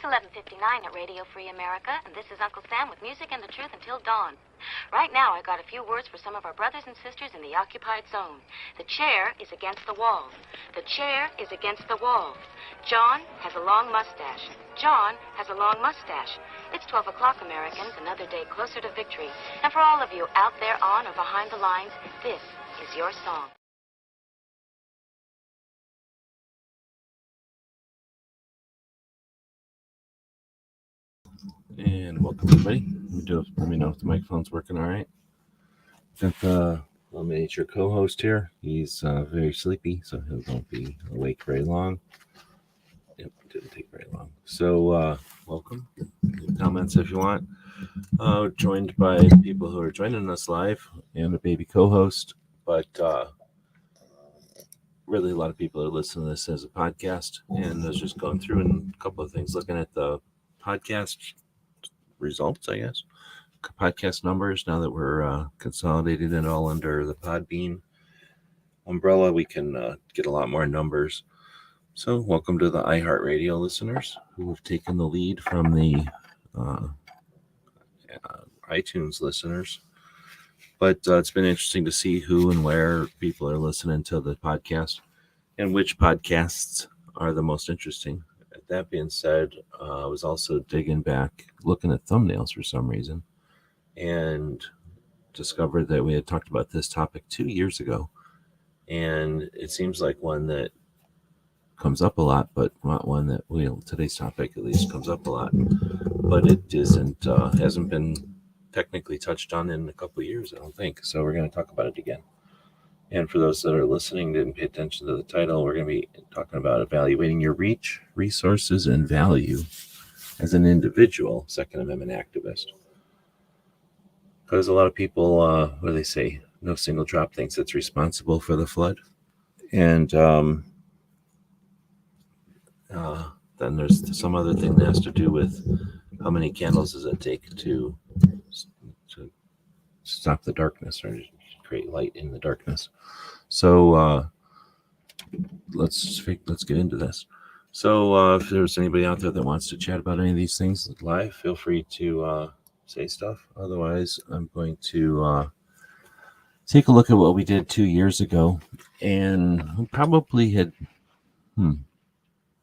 11:59 at Radio Free America, and this is Uncle Sam with music and the truth until dawn. Right now, I got a few words for some of our brothers and sisters in the occupied zone. The chair is against the wall. The chair is against the wall. John has a long mustache. John has a long mustache. It's 12 o'clock, Americans, another day closer to victory. And for all of you out there on or behind the lines, this is your song. And welcome, everybody. Let me know if the microphone's working all right. Got the little miniature co-host here. He's very sleepy, so he won't be awake very long. Yep, didn't take very long. So, welcome. Comments if you want. Joined by people who are joining us live and a baby co-host, but really a lot of people are listening to this as a podcast. And I was just going through and a couple of things, looking at the podcast results, I guess, podcast numbers. Now that we're consolidated and all under the Podbean umbrella, we can get a lot more numbers. So welcome to the iHeartRadio listeners who have taken the lead from the iTunes listeners. But it's been interesting to see who and where people are listening to the podcast and which podcasts are the most interesting. That being said, I was also digging back, looking at thumbnails for some reason, and discovered that we had talked about this topic 2 years ago. And it seems like one that comes up a lot, but not one that today's topic at least comes up a lot. But it hasn't been technically touched on in a couple of years, I don't think. So we're going to talk about it again. And for those that are listening, didn't pay attention to the title, we're going to be talking about evaluating your reach, resources, and value as an individual Second Amendment activist. Because a lot of people, what do they say? No single drop thinks it's responsible for the flood. And then there's some other thing that has to do with how many candles does it take to stop the darkness or create light in the darkness. So let's get into this. So if there's anybody out there that wants to chat about any of these things live, feel free to say stuff. Otherwise, I'm going to take a look at what we did 2 years ago, and we probably had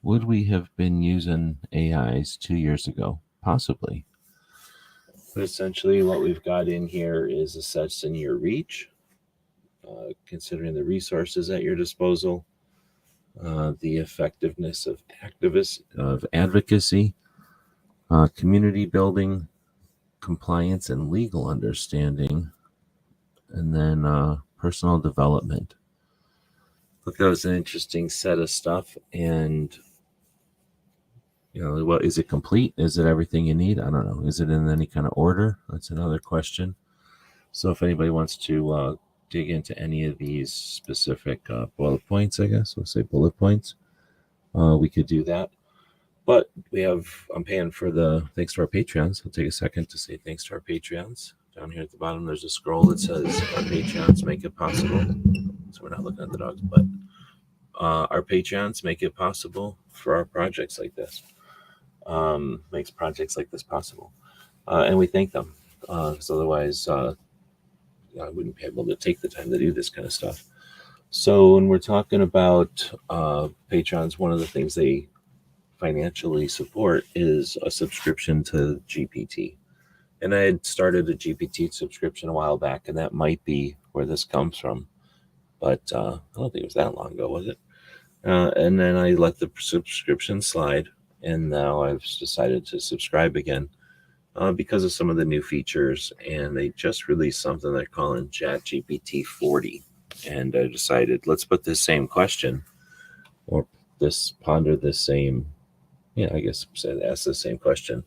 would we have been using AIs 2 years ago? Possibly. But essentially what we've got in here is assessing your reach, considering the resources at your disposal, the effectiveness of advocacy, community building, compliance and legal understanding, and then personal development. Look, that was an interesting set of stuff. And what is it complete? Is it everything you need? I don't know. Is it in any kind of order? That's another question. So if anybody wants to dig into any of these specific bullet points, I guess we'll say bullet points, we could do that. But I'm paying for thanks to our Patreons. I'll take a second to say thanks to our Patreons. Down here at the bottom, there's a scroll that says our Patreons make it possible. So we're not looking at the dogs, but our Patreons make it possible for our projects like this. Makes projects like this possible. And we thank them. Because otherwise, I wouldn't be able to take the time to do this kind of stuff. So when we're talking about Patrons, one of the things they financially support is a subscription to GPT. And I had started a GPT subscription a while back, and that might be where this comes from. But I don't think it was that long ago, was it? And then I let the subscription slide, and now I've decided to subscribe again because of some of the new features. And they just released something they're calling ChatGPT 40. And I decided, let's put this same question or ponder this same, ask the same question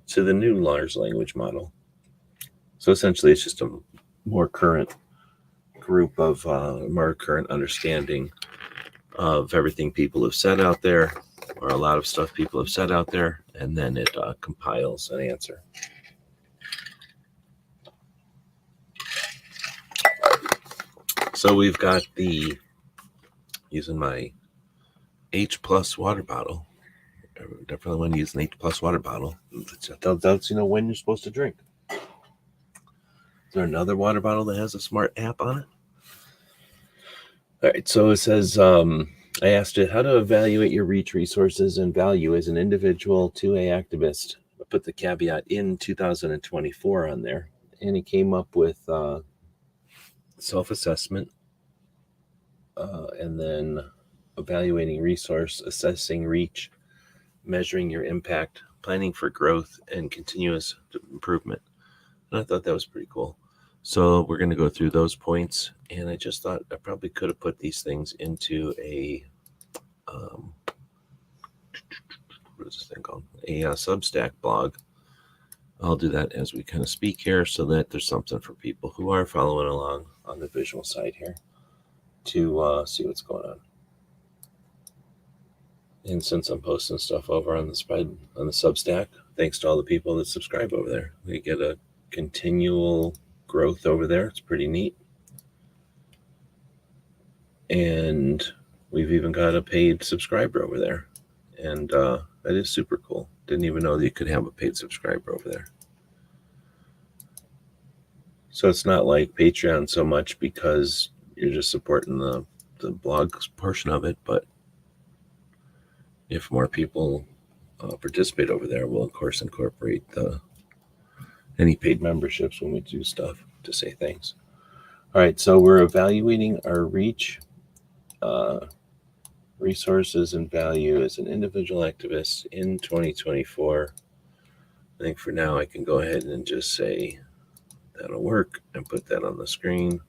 to the new large language model. So essentially, it's just a more current group of more current understanding of everything people have said out there, or a lot of stuff people have said out there, and then it compiles an answer. So we've got using my H+ water bottle, definitely want to use an 8+ water bottle. That's when you're supposed to drink. Is there another water bottle that has a smart app on it? All right, so it says, I asked it how to evaluate your reach, resources, and value as an individual 2A activist. I put the caveat in 2024 on there, and it came up with self-assessment, and then evaluating resource, assessing reach, measuring your impact, planning for growth, and continuous improvement. And I thought that was pretty cool. So we're going to go through those points, and I just thought I probably could have put these things into a what is this thing called? A Substack blog. I'll do that as we kind of speak here, so that there's something for people who are following along on the visual side here to see what's going on. And since I'm posting stuff over on the spread on the Substack, thanks to all the people that subscribe over there, we get a continual growth over there. It's pretty neat. And we've even got a paid subscriber over there, and that is super cool. Didn't even know that you could have a paid subscriber over there. So it's not like Patreon so much, because you're just supporting the blog portion of it, but if more people participate over there, we'll of course incorporate any paid memberships when we do stuff to say thanks. All right, so we're evaluating our reach, resources, and value as an individual activist in 2024. I think for now I can go ahead and just say that'll work and put that on the screen.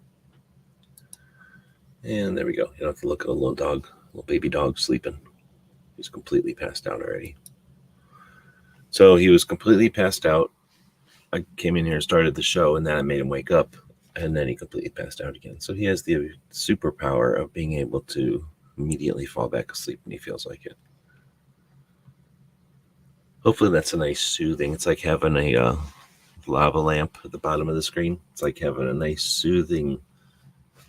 And there we go. You don't have to look at a little baby dog sleeping. He's completely passed out already. So he was completely passed out. I came in here and started the show, and then I made him wake up, and then he completely passed out again. So he has the superpower of being able to immediately fall back asleep when he feels like it. Hopefully that's a nice soothing. It's like having a lava lamp at the bottom of the screen. It's like having a nice soothing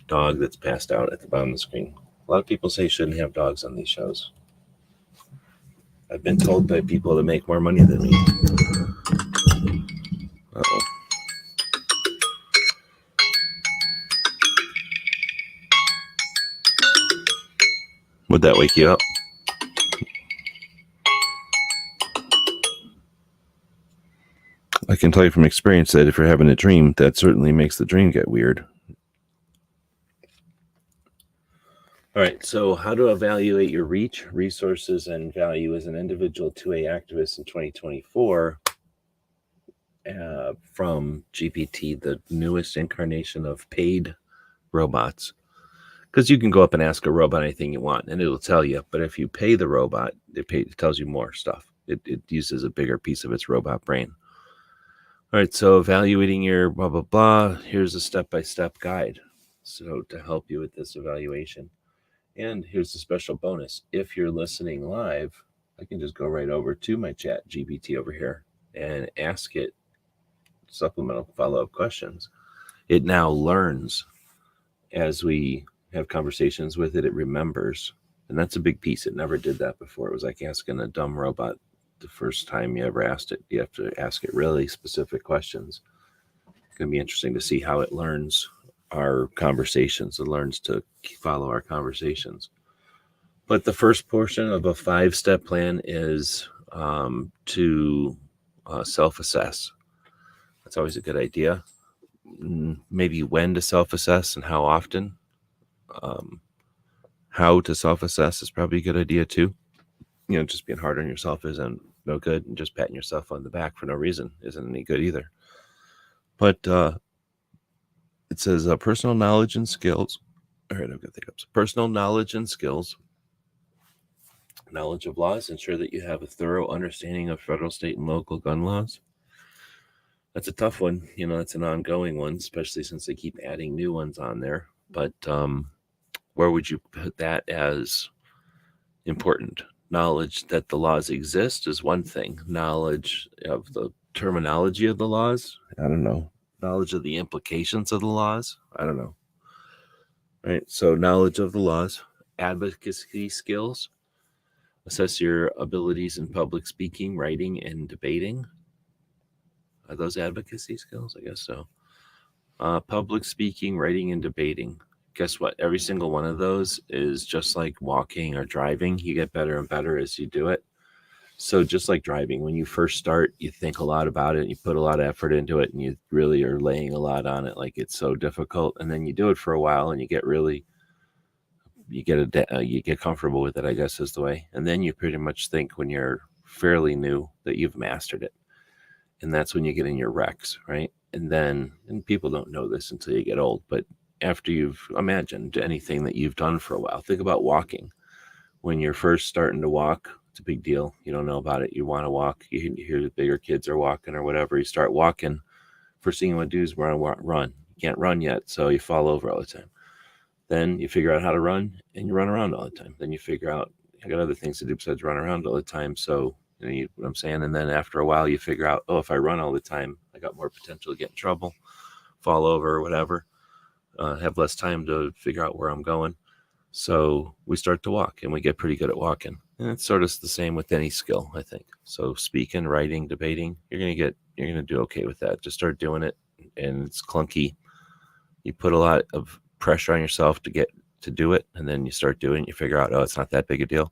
dog that's passed out at the bottom of the screen. A lot of people say you shouldn't have dogs on these shows. I've been told by people that make more money than me. Uh-oh. Would that wake you up? I can tell you from experience that if you're having a dream, that certainly makes the dream get weird. All right, so how to evaluate your reach, resources, and value as an individual 2A activist in 2024 from GPT, the newest incarnation of paid robots. Because you can go up and ask a robot anything you want, and it'll tell you. But if you pay the robot, it tells you more stuff. It uses a bigger piece of its robot brain. All right, so evaluating your blah, blah, blah. Here's a step-by-step guide so to help you with this evaluation. And here's the special bonus. If you're listening live, I can just go right over to my chat GPT over here and ask it supplemental follow-up questions. It now learns as we have conversations with it. It remembers. And that's a big piece. It never did that before. It was like asking a dumb robot the first time you ever asked it. You have to ask it really specific questions. It's going to be interesting to see how it learns our conversations. It learns to follow our conversations. But the first portion of a 5-step plan is to self-assess. That's always a good idea. Maybe when to self-assess and how often. How to self-assess is probably a good idea too. Just being hard on yourself isn't no good, and just patting yourself on the back for no reason isn't any good either. But it says personal knowledge and skills. All right, I've got the hiccups. Personal knowledge and skills. Knowledge of laws. Ensure that you have a thorough understanding of federal, state, and local gun laws. That's a tough one. It's an ongoing one, especially since they keep adding new ones on there. But where would you put that as important? Knowledge that the laws exist is one thing. Knowledge of the terminology of the laws, I don't know. Knowledge of the implications of the laws, I don't know. Right? So knowledge of the laws, advocacy skills. Assess your abilities in public speaking, writing, and debating. Are those advocacy skills? I guess so. Public speaking, writing, and debating. Guess what? Every single one of those is just like walking or driving. You get better and better as you do it. So just like driving, when you first start, you think a lot about it, and you put a lot of effort into it, and you really are laying a lot on it. Like it's so difficult. And then you do it for a while and you get really, you get comfortable with it, I guess is the way. And then you pretty much think when you're fairly new that you've mastered it. And that's when you get in your wrecks, right? And people don't know this until you get old, but after you've imagined anything that you've done for a while, think about walking. When you're first starting to walk, it's a big deal. You don't know about it. You want to walk. You hear the bigger kids are walking or whatever. You start walking. First thing you want to do is run. You can't run yet, so you fall over all the time. Then you figure out how to run, and you run around all the time. Then you figure out, I got other things to do besides run around all the time. So you know what I'm saying? And then after a while, you figure out, oh, if I run all the time, I got more potential to get in trouble, fall over or whatever, have less time to figure out where I'm going. So we start to walk, and we get pretty good at walking. And it's sort of the same with any skill, I think. So speaking, writing, debating, you're going to do okay with that. Just start doing it, and it's clunky. You put a lot of pressure on yourself to get to do it, and then you start doing it, you figure out, oh, it's not that big a deal.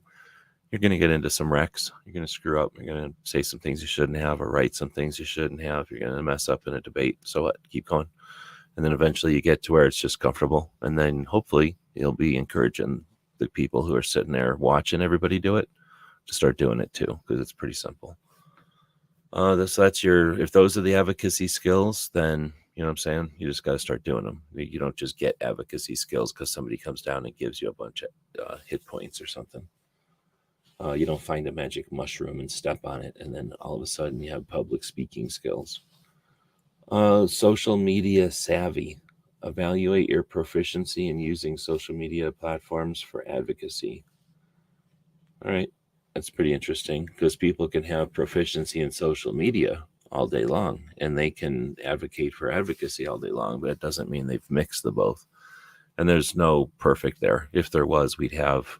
You're going to get into some wrecks. You're going to screw up. You're going to say some things you shouldn't have or write some things you shouldn't have. You're going to mess up in a debate. So what? Keep going. And then eventually you get to where it's just comfortable. And then hopefully you'll be encouraging the people who are sitting there watching everybody do it to start doing it too, because it's pretty simple. If those are the advocacy skills, then you know what I'm saying? You just got to start doing them. You don't just get advocacy skills because somebody comes down and gives you a bunch of hit points or something. You don't find a magic mushroom and step on it, and then all of a sudden you have public speaking skills. Social media savvy. Evaluate your proficiency in using social media platforms for advocacy. All right, that's pretty interesting because people can have proficiency in social media all day long and they can advocate for advocacy all day long, but it doesn't mean they've mixed the both. And there's no perfect there. If there was, we'd have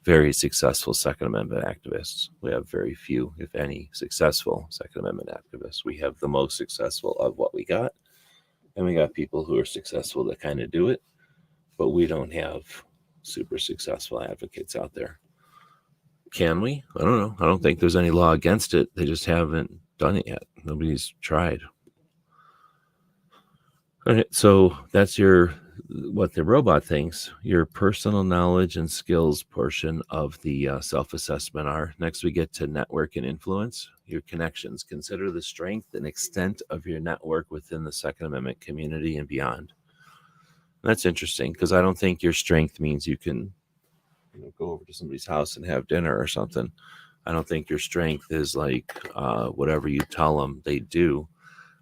very successful Second Amendment activists. We have very few, if any, successful Second Amendment activists. We have the most successful of what we got. And we got people who are successful that kind of do it, but we don't have super successful advocates out there. Can we? I don't know. I don't think there's any law against it. They just haven't done it yet. Nobody's tried. All right, so that's what the robot thinks, your personal knowledge and skills portion of the self-assessment are. Next, we get to network and influence, your connections. Consider the strength and extent of your network within the Second Amendment community and beyond. And that's interesting because I don't think your strength means you can go over to somebody's house and have dinner or something. I don't think your strength is like whatever you tell them they do.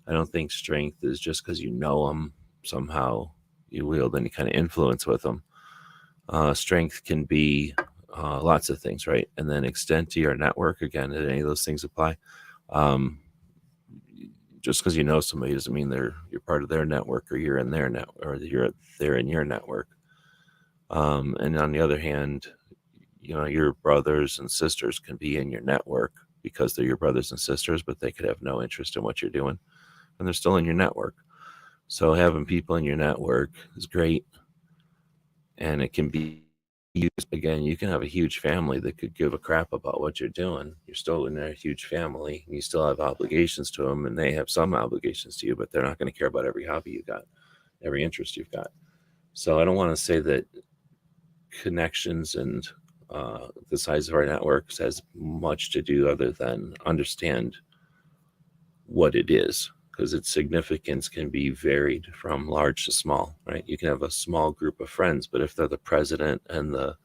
I don't think strength is just because you know them somehow you wield any kind of influence with them. Strength can be lots of things, right? And then extend to your network. Again, did any of those things apply? Just because you know somebody doesn't mean you're part of their network or you're in their network or they're in your network. And on the other hand, your brothers and sisters can be in your network because they're your brothers and sisters, but they could have no interest in what you're doing, and they're still in your network. So having people in your network is great, and it can be used. Again, you can have a huge family that could give a crap about what you're doing. You're still in their huge family, and you still have obligations to them, and they have some obligations to you, but they're not going to care about every hobby you got, every interest you've got. So I don't want to say that connections and the size of our networks has much to do other than understand what it is, because its significance can be varied from large to small, right? You can have a small group of friends, but if they're the president and the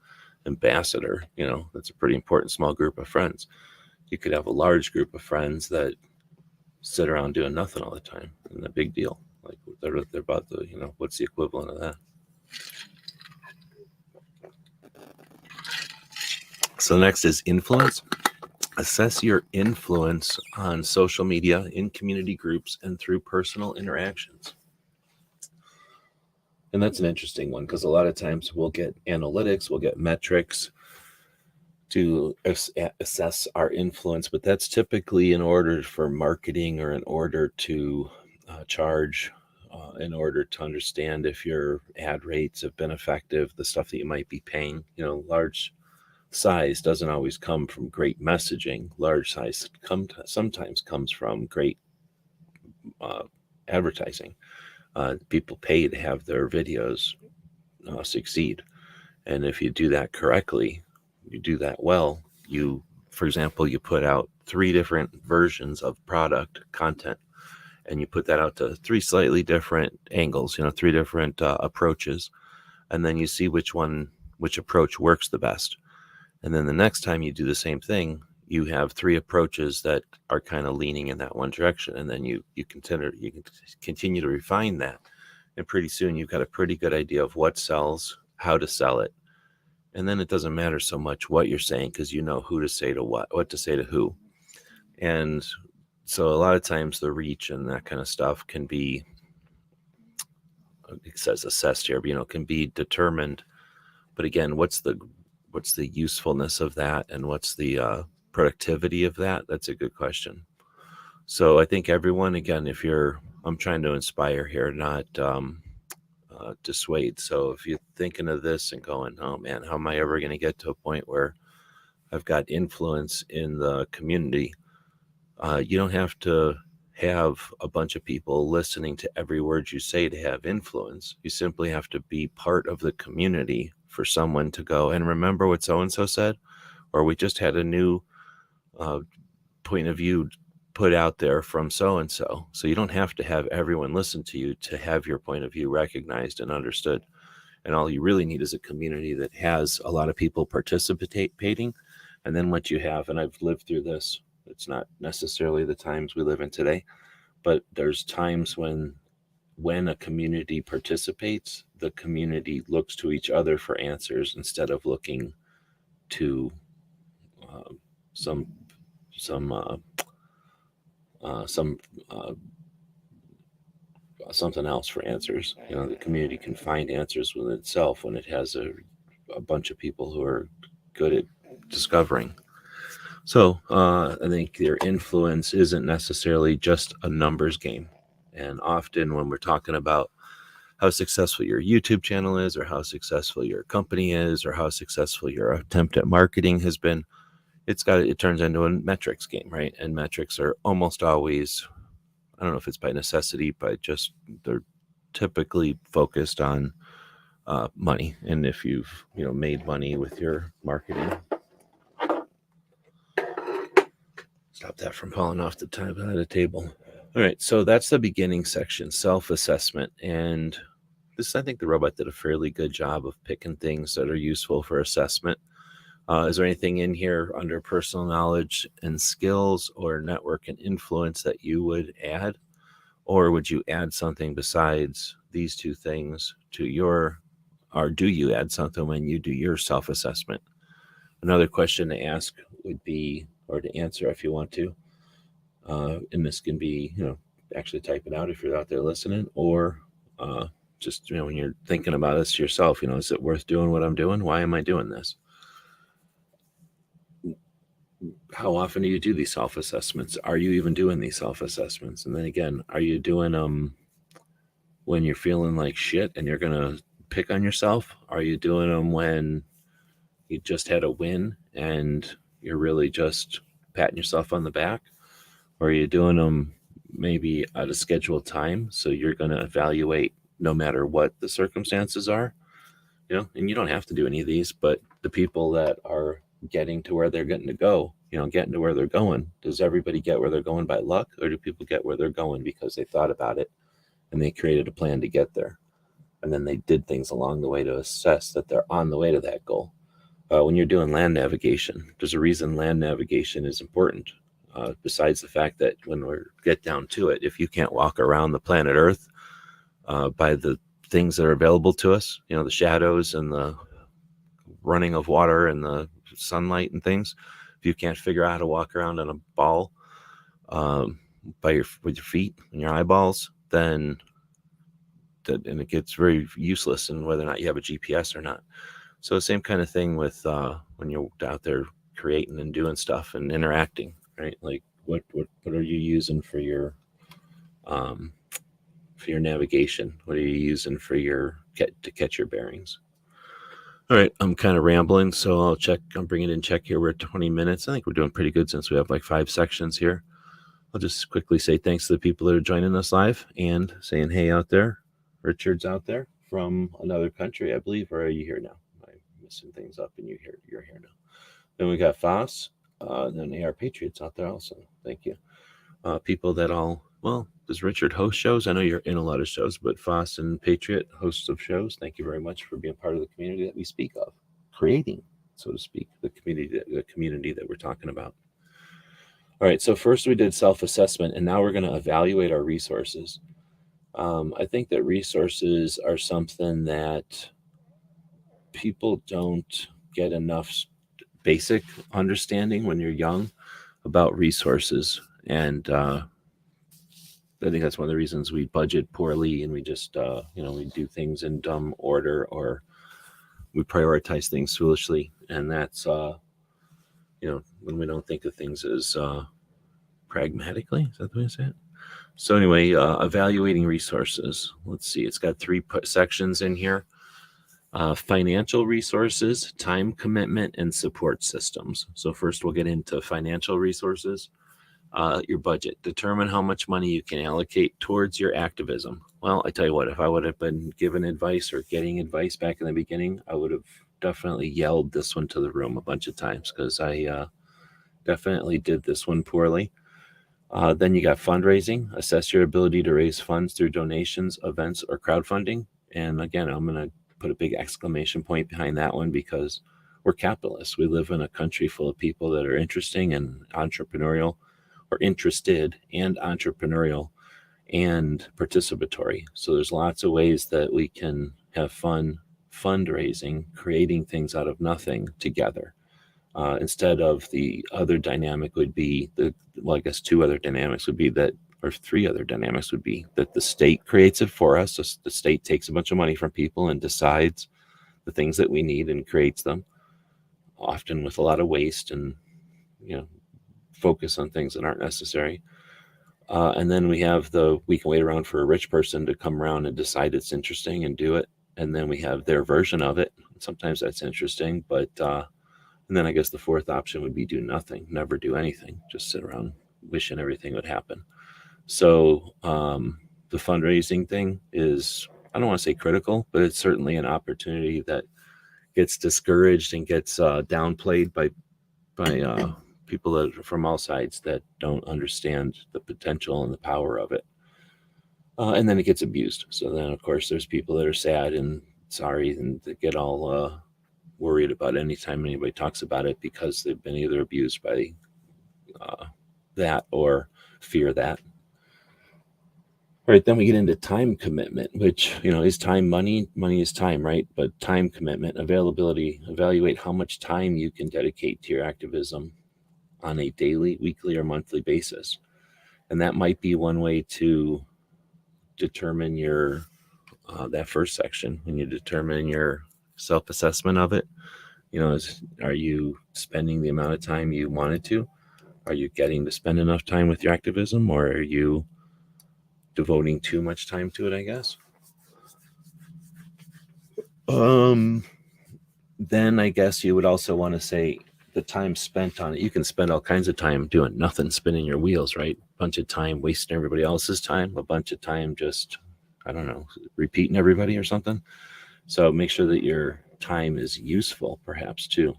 ambassador, that's a pretty important small group of friends. You could have a large group of friends that sit around doing nothing all the time, and a big deal. Like they're about the, what's the equivalent of that? So next is influence. Assess your influence on social media, in community groups, and through personal interactions. And that's an interesting one because a lot of times we'll get analytics, we'll get metrics, to assess our influence, but that's typically in order for marketing or in order to charge, in order to understand if your ad rates have been effective, the stuff that you might be paying. Large size doesn't always come from great messaging. Large size sometimes comes from great advertising. People pay to have their videos succeed. And if you do that correctly, you do that well, for example, you put out 3 different versions of product content, and you put that out to 3 slightly different angles, 3 different approaches, and then you see which approach works the best. And then the next time you do the same thing, you have 3 approaches that are kind of leaning in that one direction, and then you can continue to refine that, and pretty soon you've got a pretty good idea of what sells, how to sell it. And then it doesn't matter so much what you're saying, because you know who to say to what to say to who. And so a lot of times the reach and that kind of stuff can be, it says assessed here, but can be determined. But again, what's the usefulness of that, and what's the productivity of that? That's a good question. So I think everyone, again, I'm trying to inspire here, not dissuade. So if you're thinking of this and going, oh man, how am I ever going to get to a point where I've got influence in the community? You don't have to have a bunch of people listening to every word you say to have influence. You simply have to be part of the community for someone to go, and remember what so-and-so said, or we just had a new point of view put out there from so-and-so. So you don't have to have everyone listen to you to have your point of view recognized and understood. And all you really need is a community that has a lot of people participating. And then what you have, and I've lived through this, it's not necessarily the times we live in today, but there's times when a community participates, the community looks to each other for answers instead of looking to something else for answers. The community can find answers within itself when it has a bunch of people who are good at discovering. So I think their influence isn't necessarily just a numbers game. And often when we're talking about how successful your YouTube channel is, or how successful your company is, or how successful your attempt at marketing has been, it turns into a metrics game, right? And metrics are almost always, I don't know if it's by necessity, but just they're typically focused on money. And if you've made money with your marketing, stop that from falling off the top of the table. All right, so that's the beginning section, self-assessment. And I think the robot did a fairly good job of picking things that are useful for assessment. Is there anything in here under personal knowledge and skills or network and influence that you would add? Or would you add something besides these 2 things or do you add something when you do your self-assessment? Another question to ask would be, or to answer if you want to, and this can be, actually type it out if you're out there listening, or just, when you're thinking about this yourself, is it worth doing what I'm doing? Why am I doing this? How often do you do these self-assessments? Are you even doing these self-assessments? And then again, are you doing them when you're feeling like shit and you're going to pick on yourself? Are you doing them when you just had a win and you're really just patting yourself on the back? Or are you doing them maybe at a scheduled time, so you're going to evaluate no matter what the circumstances are? And you don't have to do any of these, but the people that are getting to where they're getting to go, getting to where they're going, does everybody get where they're going by luck, or do people get where they're going because they thought about it and they created a plan to get there, and then they did things along the way to assess that they're on the way to that goal? When you're doing land navigation, there's a reason land navigation is important, besides the fact that when we get down to it, if you can't walk around the planet Earth by the things that are available to us, the shadows and the running of water and the sunlight and things, if you can't figure out how to walk around on a ball with your feet and your eyeballs, then and it gets very useless in whether or not you have a GPS or not. So the same kind of thing with when you're out there creating and doing stuff and interacting, right? Like what are you using for your navigation? What are you using for to catch your bearings? All right, I'm kind of rambling, so I'll check. I'm bringing in check here. We're at 20 minutes. I think we're doing pretty good since we have like 5 sections here. I'll just quickly say thanks to the people that are joining us live and saying hey out there. Richard's out there from another country, I believe, or are you here now? I'm missing things up, and you're here now. Then we got Foss, then AR Patriots out there also. Thank you. People that does Richard host shows? I know you're in a lot of shows, but Foss and Patriot, hosts of shows, thank you very much for being part of the community that we speak of, creating, so to speak, the community that we're talking about. All right, so first we did self-assessment, and now we're going to evaluate our resources. I think that resources are something that people don't get enough basic understanding when you're young about resources, and I think that's one of the reasons we budget poorly, and we just we do things in dumb order, or we prioritize things foolishly, and that's when we don't think of things as pragmatically. Is that the way to say it? So anyway, evaluating resources. Let's see, it's got 3 sections in here. Financial resources, time commitment, and support systems. So first we'll get into financial resources. Your budget. Determine how much money you can allocate towards your activism. Well, I tell you what, if I would have been given advice or getting advice back in the beginning, I would have definitely yelled this one to the room a bunch of times, because I definitely did this one poorly. Then you got fundraising. Assess your ability to raise funds through donations, events, or crowdfunding. And again, I'm going to put a big exclamation point behind that one, because we're capitalists. We live in a country full of people that are interesting and entrepreneurial, or interested and entrepreneurial and participatory. So there's lots of ways that we can have fun fundraising, creating things out of nothing together. Instead of the other dynamic would be I guess 2 other dynamics would be that, or 3 other dynamics would be that the state creates it for us. So the state takes a bunch of money from people and decides the things that we need and creates them, often with a lot of waste and, focus on things that aren't necessary. And then we can wait around for a rich person to come around and decide it's interesting and do it. And then we have their version of it. Sometimes that's interesting, but, and then I guess the 4th option would be do nothing, never do anything, just sit around wishing everything would happen. So the fundraising thing is, I don't want to say critical, but it's certainly an opportunity that gets discouraged and gets downplayed by people that are from all sides that don't understand the potential and the power of it. And then it gets abused. So then, of course, there's people that are sad and sorry and they get all worried about anytime anybody talks about it, because they've been either abused by that or fear that. All right, then we get into time commitment, which, is time money? Money is time, right? But time commitment, availability, evaluate how much time you can dedicate to your activism on a daily, weekly, or monthly basis. And that might be one way to determine your, that first section, when you determine your self-assessment of it. Are you spending the amount of time you wanted to? Are you getting to spend enough time with your activism, or are you devoting too much time to it, I guess? Then I guess you would also want to say the time spent on it. You can spend all kinds of time doing nothing, spinning your wheels, right? A bunch of time wasting everybody else's time, a bunch of time just, I don't know, repeating everybody or something. So make sure that your time is useful, perhaps, too.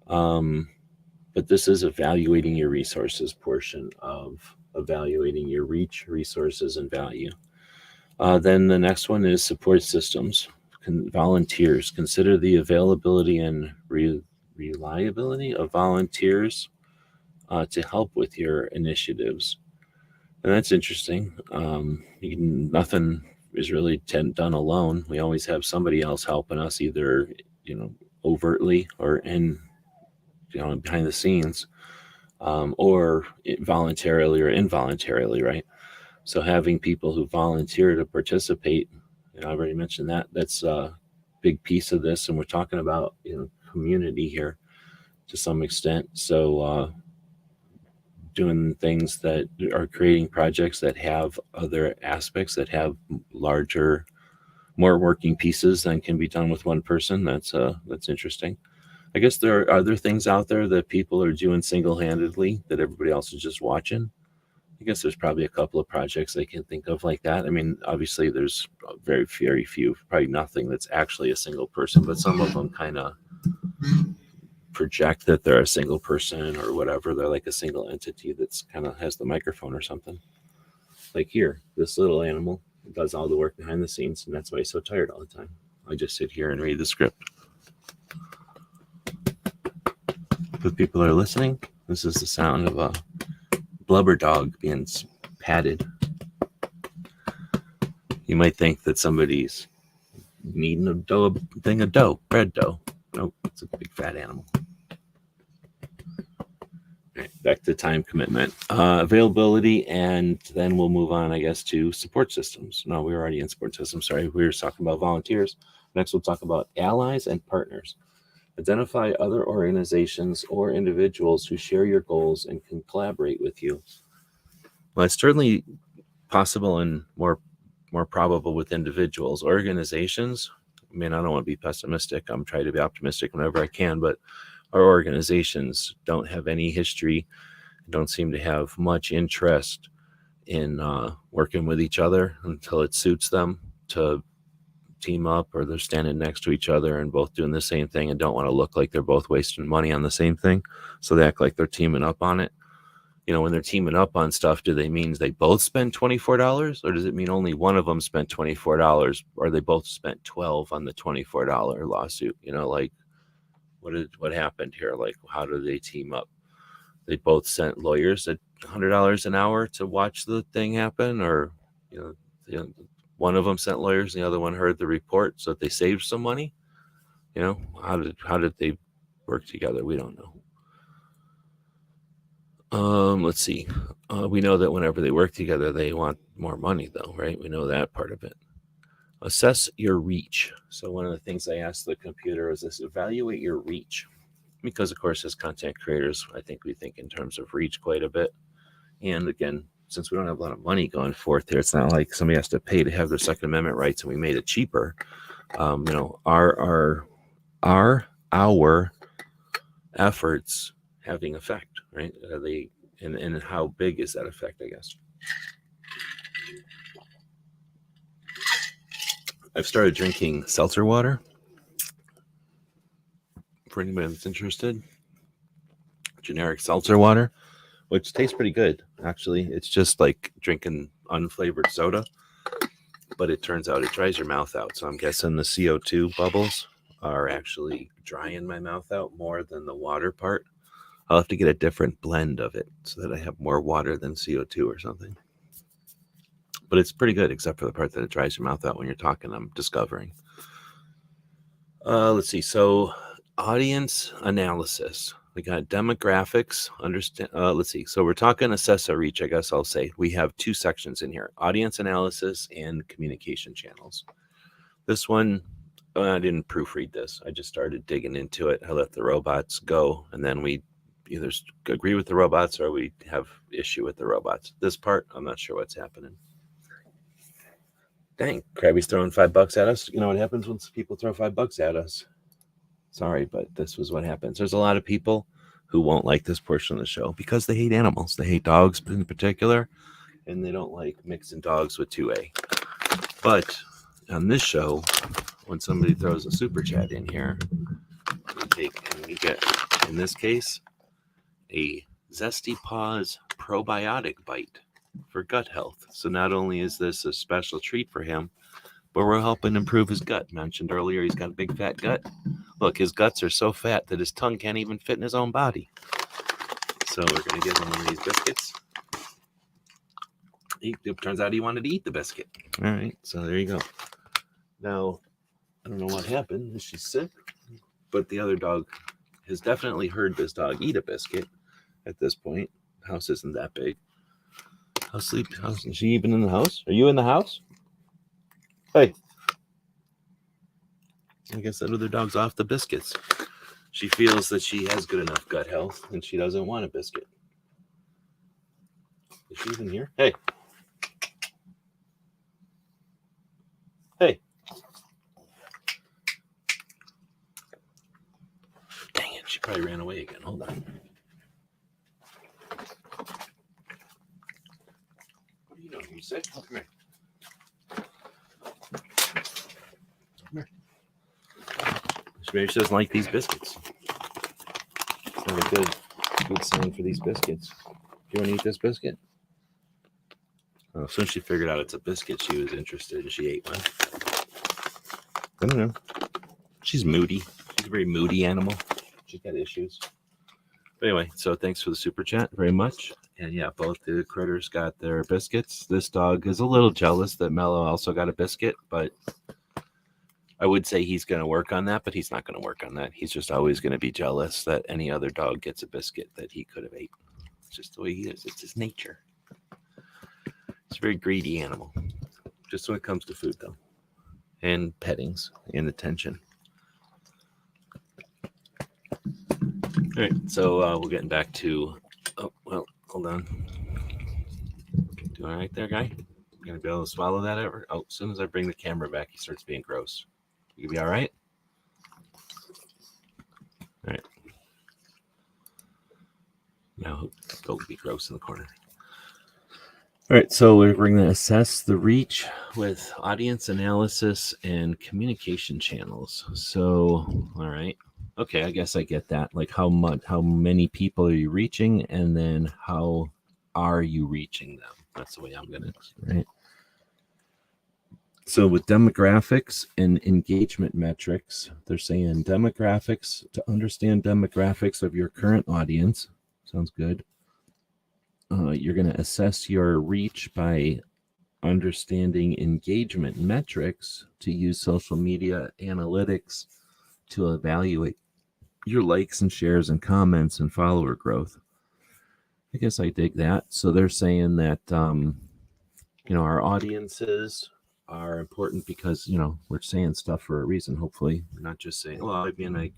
But this is evaluating your resources portion of evaluating your reach, resources, and value. Then the next one is support systems. Volunteers. Consider the availability and reliability of volunteers to help with your initiatives. And that's interesting. Nothing is really done alone. We always have somebody else helping us, either overtly or behind the scenes, or voluntarily or involuntarily, right? So having people who volunteer to participate, I've already mentioned that. That's a big piece of this, and we're talking about community here. to some extent. So doing things that are creating projects that have other aspects, that have larger, more working pieces than can be done with one person. That's interesting. I guess there are other things out there that people are doing single-handedly that everybody else is just watching. I guess there's probably a couple of projects I can think of like that. I mean, obviously there's very, very few, probably nothing that's actually a single person, but some of them kind of project that they're a single person or whatever. They're like a single entity that's kind of has the microphone or something. Like here, this little animal does all the work behind the scenes, and that's why he's so tired all the time. I just sit here and read the script. If people are listening, this is the sound of a blubber dog being patted. You might think that somebody's kneading a thing of dough, bread dough. Nope, it's a big fat animal. All right, back to time commitment, availability, and then we'll move on, I guess, to support systems. No, we were already in support systems. Sorry, we were talking about volunteers. Next, we'll talk about allies and partners. Identify other organizations or individuals who share your goals and can collaborate with you. Well, it's certainly possible and more probable with individuals. Organizations, I mean, I don't want to be pessimistic. I'm trying to be optimistic whenever I can, but our organizations don't have any history, don't seem to have much interest in working with each other until it suits them to team up, or they're standing next to each other and both doing the same thing and don't want to look like they're both wasting money on the same thing. So they act like they're teaming up on it. You know, when they're teaming up on stuff, do they mean they both spend $24, or does it mean only one of them spent $24, or they both spent $12 on the $24 lawsuit? You know, like what happened here? Like, how do they team up? They both sent lawyers at $100 an hour to watch the thing happen, or you know, one of them sent lawyers, and the other one heard the report, so that they saved some money. You know, how did they work together? We don't know. Let's see. We know that whenever they work together, they want more money, though, right? We know that part of it. Assess your reach. So one of the things I asked the computer is this: evaluate your reach, because of course, as content creators, I think we think in terms of reach quite a bit. And again, since we don't have a lot of money going forth here, it's not like somebody has to pay to have their Second Amendment rights, and we made it cheaper. You know, our efforts having effect, right? And how big is that effect, I guess? I've started drinking seltzer water. For anybody that's interested, generic seltzer water, which tastes pretty good, actually. It's just like drinking unflavored soda, but it turns out it dries your mouth out. So I'm guessing the CO2 bubbles are actually drying my mouth out more than the water part. I'll have to get a different blend of it so that I have more water than CO2 or something. But it's pretty good, except for the part that it dries your mouth out when you're talking, I'm discovering. Let's see. So audience analysis. We got demographics. Let's see. So we're talking assess our reach, I guess I'll say. We have two sections in here: audience analysis and communication channels. This one, I didn't proofread this. I just started digging into it. I let the robots go, and then we either agree with the robots or we have issue with the robots. This part, I'm not sure what's happening. Dang, Krabby's throwing $5 at us. You know what happens when people throw $5 at us? Sorry, but this was what happens. There's a lot of people who won't like this portion of the show because they hate animals. They hate dogs in particular, and they don't like mixing dogs with 2A. But on this show, when somebody throws a super chat in here, we get, in this case, a Zesty Paws probiotic bite for gut health. So not only is this a special treat for him, but we're helping improve his gut. Mentioned earlier, he's got a big fat gut. Look, his guts are so fat that his tongue can't even fit in his own body. So we're going to give him one of these biscuits. It turns out he wanted to eat the biscuit. All right, so there you go. Now, I don't know what happened. She's sick, but the other dog has definitely heard this dog eat a biscuit at this point. The house isn't that big. Is she even in the house? Are you in the house? Hey. I guess that other dog's off the biscuits. She feels that she has good enough gut health and she doesn't want a biscuit. Is she even here? Hey. Hey. Dang it, she probably ran away again. Hold on. What do you know? You sick? Come here. Come here. Maybe she doesn't like these biscuits. It's not a good sign for these biscuits. Do you want to eat this biscuit? Oh, as soon as she figured out it's a biscuit, she was interested and she ate one. I don't know. She's moody. She's a very moody animal. She's got issues. But anyway, so thanks for the super chat very much. And yeah, both the critters got their biscuits. This dog is a little jealous that Mello also got a biscuit, but I would say he's going to work on that, but he's not going to work on that. He's just always going to be jealous that any other dog gets a biscuit that he could have ate. It's just the way he is. It's his nature. He's a very greedy animal, just when it comes to food, though, and pettings and attention. All right, so we're getting back to, oh, well, hold on. Doing all right there, guy? You going to be able to swallow that ever? Oh, as soon as I bring the camera back, he starts being gross. You be all right? All right. Now go be gross in the corner. All right, so we're going to assess the reach with audience analysis and communication channels. So, all right. Okay, I guess I get that. Like how many people are you reaching, and then how are you reaching them? That's the way I'm going to, right? So with demographics and engagement metrics, they're saying demographics, to understand demographics of your current audience. Sounds good. You're going to assess your reach by understanding engagement metrics to use social media analytics to evaluate your likes and shares and comments and follower growth. I guess I dig that. So they're saying that, our audiences are important because, we're saying stuff for a reason, hopefully. We're not just saying, well, I mean,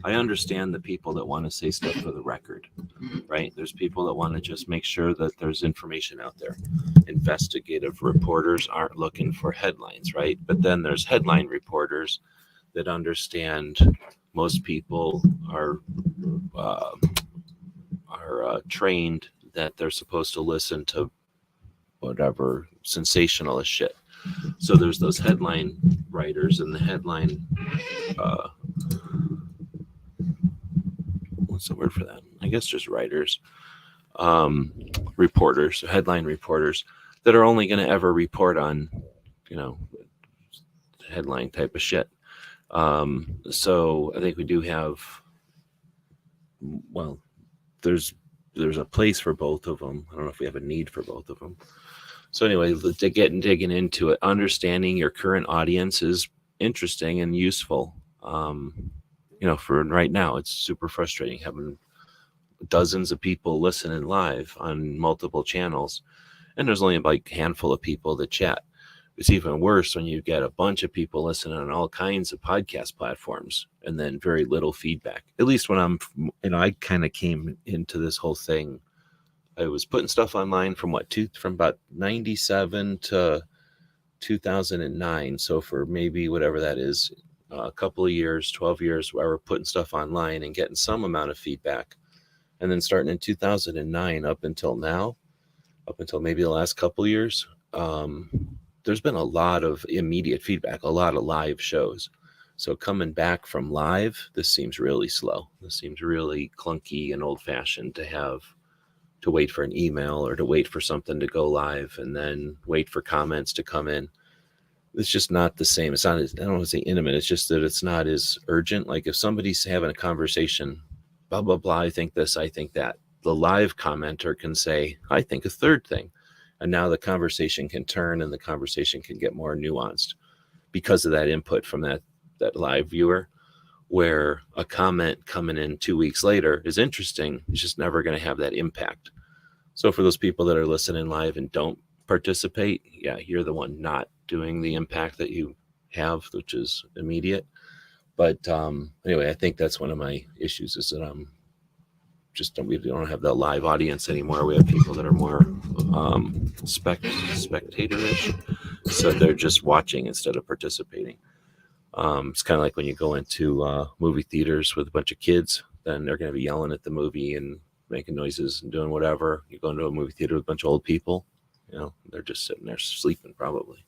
I understand the people that want to say stuff for the record, right? There's people that want to just make sure that there's information out there. Investigative reporters aren't looking for headlines, right? But then there's headline reporters that understand most people are trained that they're supposed to listen to whatever sensationalist shit. So there's those headline writers and the headline, what's the word for that? I guess just writers, reporters, headline reporters that are only going to ever report on, headline type of shit. So I think we do have, well, there's a place for both of them. I don't know if we have a need for both of them. So anyway, digging into it, understanding your current audience is interesting and useful. For right now, it's super frustrating having dozens of people listening live on multiple channels, and there's only like a handful of people that chat. It's even worse when you get a bunch of people listening on all kinds of podcast platforms and then very little feedback. At least when I kind of came into this whole thing. I was putting stuff online from about 97 to 2009. So for maybe whatever that is, a couple of years, 12 years, where we're putting stuff online and getting some amount of feedback. And then starting in 2009 up until now, up until maybe the last couple of years, there's been a lot of immediate feedback, a lot of live shows. So coming back from live, this seems really slow. This seems really clunky and old-fashioned to wait for an email or to wait for something to go live and then wait for comments to come in. It's just not the same. It's not as, I don't want to say intimate. It's just that it's not as urgent. Like if somebody's having a conversation, blah, blah, blah, I think this, I think that. The live commenter can say, I think a third thing. And now the conversation can turn and the conversation can get more nuanced because of that input from that live viewer, where a comment coming in 2 weeks later is interesting. It's just never going to have that impact. So for those people that are listening live and don't participate, yeah, you're the one not doing the impact that you have, which is immediate. But anyway, I think that's one of my issues is that we don't have that live audience anymore. We have people that are more spectatorish, so they're just watching instead of participating. It's kind of like when you go into movie theaters with a bunch of kids, then they're going to be yelling at the movie and making noises and doing whatever. You go into a movie theater with a bunch of old people, they're just sitting there sleeping probably.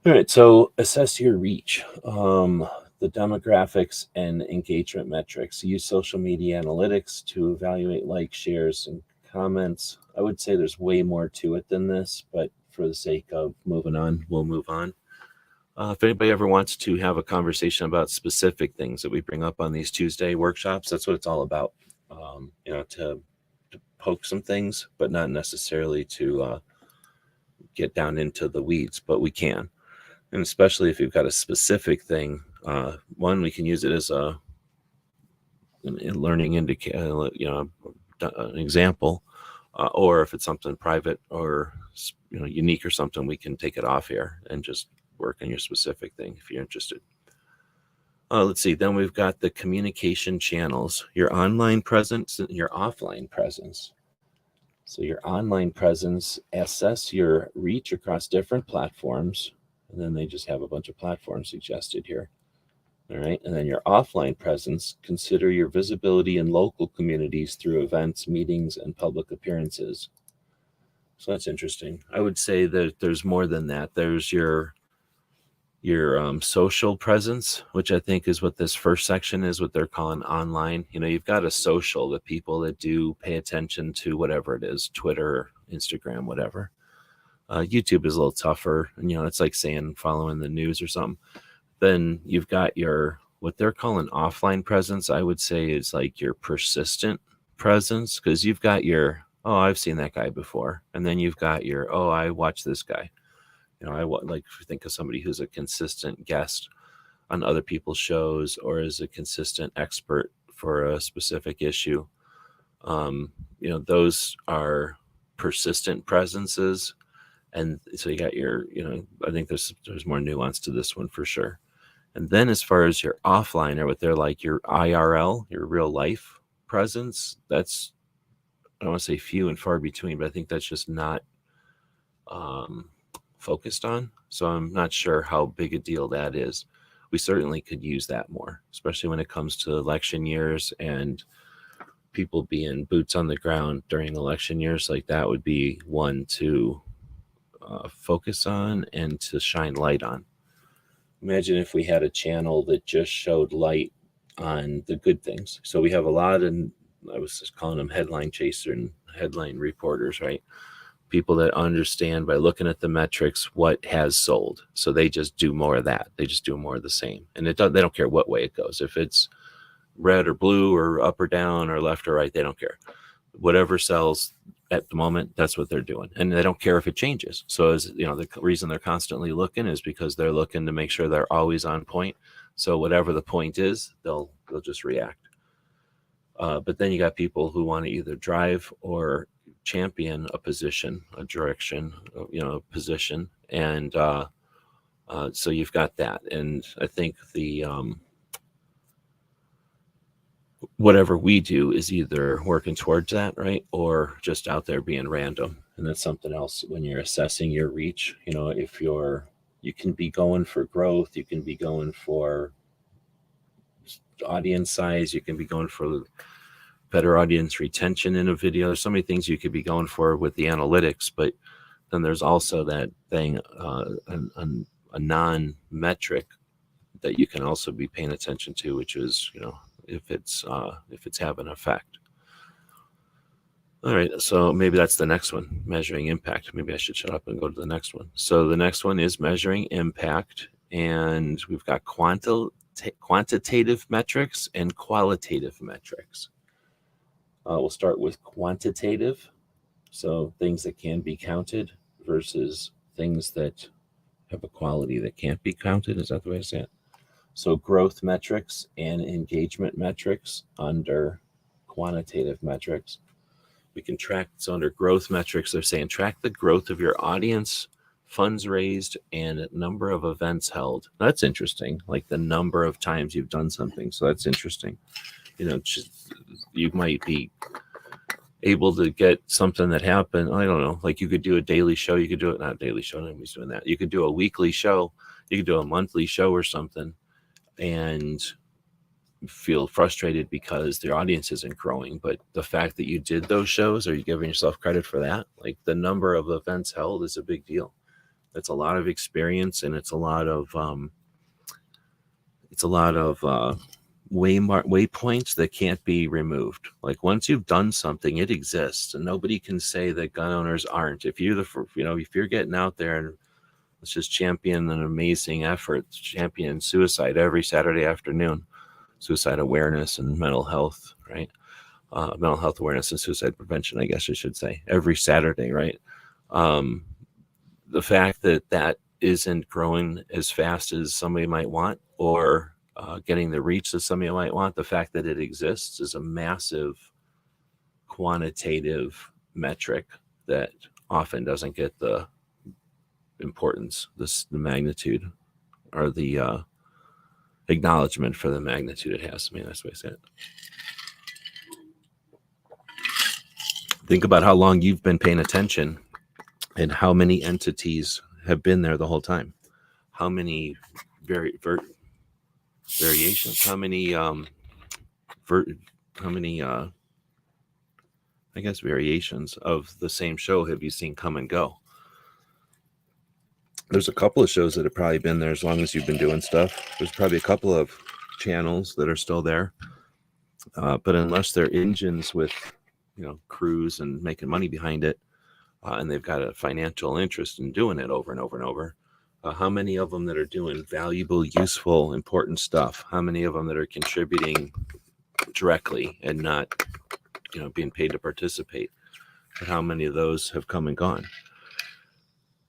All right, so assess your reach. The demographics and engagement metrics. Use social media analytics to evaluate likes, shares, and comments. I would say there's way more to it than this, but for the sake of moving on, we'll move on. If anybody ever wants to have a conversation about specific things that we bring up on these Tuesday workshops, that's what it's all about. To poke some things, but not necessarily to get down into the weeds, but we can. And especially if you've got a specific thing, one, we can use it as a learning indicator, an example, or if it's something private or unique or something, we can take it off here and just work on your specific thing if you're interested. Let's see. Then we've got the communication channels, your online presence and your offline presence. So your online presence, assess your reach across different platforms. And then they just have a bunch of platforms suggested here. All right. And then your offline presence, consider your visibility in local communities through events, meetings, and public appearances. So that's interesting. I would say that there's more than that. There's your social presence, which I think is what this first section is, what they're calling online. You've got a social, the people that do pay attention to whatever it is, Twitter, Instagram, whatever. YouTube is a little tougher, and it's like saying following the news or something. Then you've got what they're calling offline presence. I would say is like your persistent presence, because you've got I've seen that guy before, and then you've got I watch this guy. I like to think of somebody who's a consistent guest on other people's shows or is a consistent expert for a specific issue. Those are persistent presences. And so you got I think there's more nuance to this one for sure. And then as far as your offline, or what they're like, your IRL, your real life presence, that's, I don't want to say few and far between, but I think that's just not focused on. So I'm not sure how big a deal that is. We certainly could use that more, especially when it comes to election years and people being boots on the ground during election years. Like that would be one to focus on and to shine light on. Imagine if we had a channel that just showed light on the good things. So we have a lot, and I was just calling them headline chaser and headline reporters, right? People that understand by looking at the metrics what has sold. So they just do more of that. They just do more of the same. And they don't care what way it goes. If it's red or blue or up or down or left or right, they don't care. Whatever sells at the moment, that's what they're doing. And they don't care if it changes. So the reason they're constantly looking is because they're looking to make sure they're always on point. So whatever the point is, they'll just react. But then you got people who want to either drive or champion a position, a direction, a position. And so you've got that. And I think the whatever we do is either working towards that, right? Or just out there being random. And that's something else when you're assessing your reach. If you can be going for growth, you can be going for audience size, you can be going for better audience retention in a video. There's so many things you could be going for with the analytics, but then there's also that thing, a non-metric that you can also be paying attention to, which is, if it's having an effect. All right, so maybe that's the next one, measuring impact. Maybe I should shut up and go to the next one. So the next one is measuring impact, and we've got quantitative metrics and qualitative metrics. We'll start with quantitative, so things that can be counted versus things that have a quality that can't be counted. Is that the way to say it? So growth metrics and engagement metrics under quantitative metrics. We can track, so under growth metrics, they're saying track the growth of your audience funds raised, and number of events held. That's interesting. Like the number of times you've done something. So that's interesting. You might be able to get something that happened. I don't know. Like you could do a daily show. You could do it, not a daily show. Nobody's doing that. You could do a weekly show. You could do a monthly show or something, and feel frustrated because their audience isn't growing. But the fact that you did those shows, are you giving yourself credit for that? Like the number of events held is a big deal. It's a lot of experience, and it's a lot of waypoints that can't be removed. Like once you've done something, it exists, and nobody can say that gun owners aren't. If you're if you're getting out there and let's just champion an amazing effort, champion suicide every Saturday afternoon, suicide awareness and mental health, right? Mental health awareness and suicide prevention, I guess I should say, every Saturday, right? The fact that that isn't growing as fast as somebody might want, or getting the reach that somebody might want, the fact that it exists is a massive quantitative metric that often doesn't get the importance, the magnitude, or the acknowledgement for the magnitude it has. I mean, that's what I said. Think about how long you've been paying attention and how many entities have been there the whole time. How many variations? How many variations of the same show have you seen come and go? There's a couple of shows that have probably been there as long as you've been doing stuff. There's probably a couple of channels that are still there. But unless they're engines with, crews and making money behind it, and they've got a financial interest in doing it over and over and over, how many of them that are doing valuable, useful, important stuff? How many of them that are contributing directly and not, being paid to participate? And how many of those have come and gone?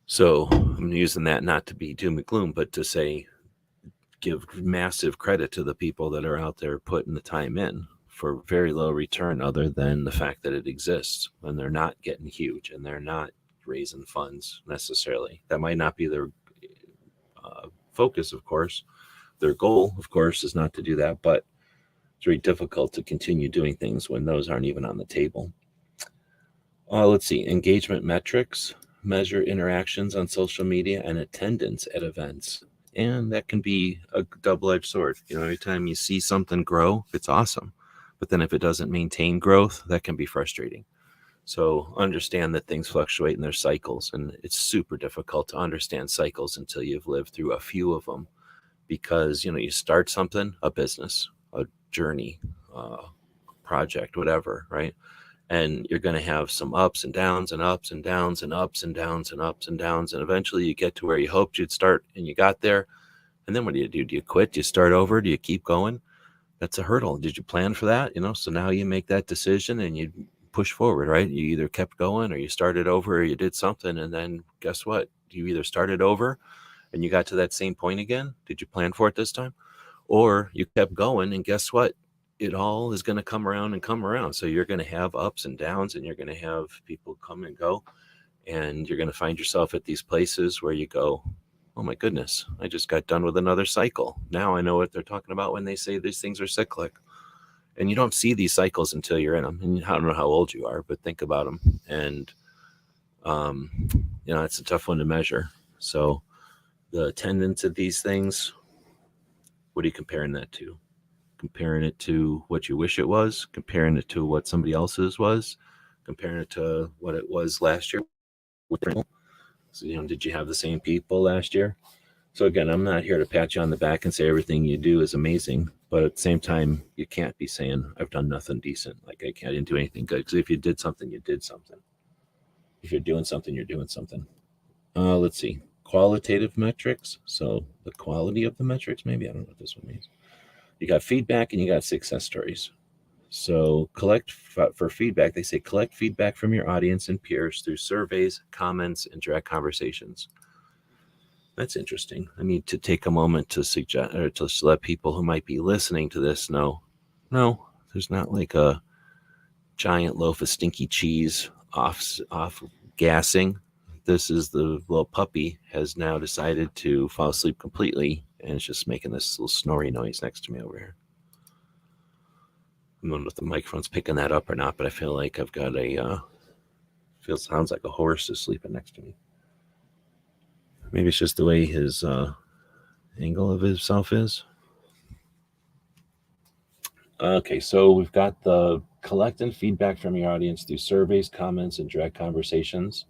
So I'm using that not to be doom and gloom, but to say, give massive credit to the people that are out there putting the time in for very low return, other than the fact that it exists, and they're not getting huge and they're not raising funds necessarily. That might not be their focus, of course. Their goal, of course, is not to do that, but it's very difficult to continue doing things when those aren't even on the table. Let's see, engagement metrics measure interactions on social media and attendance at events. And that can be a double-edged sword. Every time you see something grow, it's awesome. But then if it doesn't maintain growth, that can be frustrating. So understand that things fluctuate in their cycles, and it's super difficult to understand cycles until you've lived through a few of them. Because, you start something, a business, a journey, project, whatever, right? And you're going to have some ups and downs and ups and downs and ups and downs and ups and downs. And eventually you get to where you hoped you'd start, and you got there. And then what do? Do you quit? Do you start over? Do you keep going? That's a hurdle. Did you plan for that? So now you make that decision and you push forward, right? You either kept going, or you started over, or you did something. And then guess what? You either started over and you got to that same point again. Did you plan for it this time? Or you kept going, and guess what? It all is going to come around and come around. So you're going to have ups and downs, and you're going to have people come and go, and you're going to find yourself at these places where you go, oh my goodness, I just got done with another cycle. Now I know what they're talking about when they say these things are cyclic. And you don't see these cycles until you're in them. And I don't know how old you are, but think about them. And, it's a tough one to measure. So the attendance of these things, what are you comparing that to? Comparing it to what you wish it was, comparing it to what somebody else's was, comparing it to what it was last year. So, did you have the same people last year? So again, I'm not here to pat you on the back and say everything you do is amazing, but at the same time, you can't be saying I've done nothing decent. Like I didn't do anything good. Because if you did something, you did something. If you're doing something, you're doing something. Let's see, qualitative metrics. So the quality of the metrics, maybe. I don't know what this one means. You got feedback and you got success stories. So collect for feedback. They say collect feedback from your audience and peers through surveys, comments, and direct conversations. That's interesting. I need to take a moment to suggest, or to let people who might be listening to this know, no, there's not like a giant loaf of stinky cheese off gassing this is the little puppy has now decided to fall asleep completely, and it's just making this little snory noise next to me over here. I don't know if the microphone's picking that up or not, but I feel like I've got sounds like a horse is sleeping next to me. Maybe it's just the way his angle of himself is. Okay, so we've got the collecting feedback from your audience through surveys, comments, and direct conversations.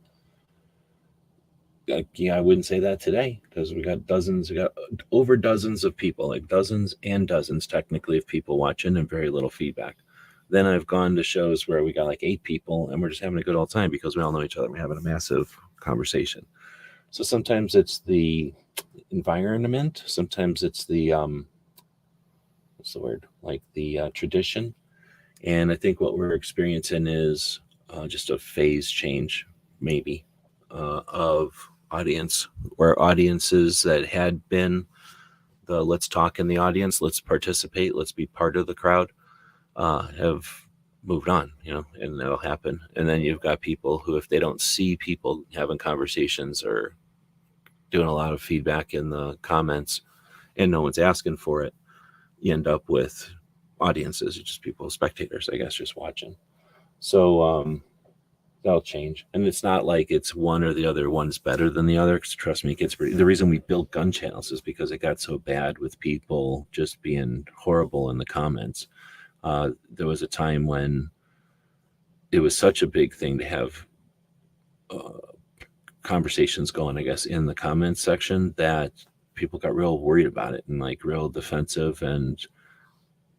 Yeah, I wouldn't say that today because we got over dozens of people, like dozens and dozens technically of people watching and very little feedback. Then I've gone to shows where we got like 8 people and we're just having a good old time because we all know each other. We're having a massive conversation. So sometimes it's the environment, sometimes it's the what's the word? Like the tradition. And I think what we're experiencing is just a phase change, maybe, of audience, where audiences that had been the let's talk in the audience, let's participate, let's be part of the crowd, have moved on, and that'll happen. And then you've got people who, if they don't see people having conversations or doing a lot of feedback in the comments and no one's asking for it, you end up with audiences, just people, spectators, I guess, just watching. So that'll change. And it's not like it's one or the other one's better than the other, because trust me, the reason we built gun channels is because it got so bad with people just being horrible in the comments. There was a time when it was such a big thing to have conversations going, I guess, in the comments section, that people got real worried about it and like real defensive, and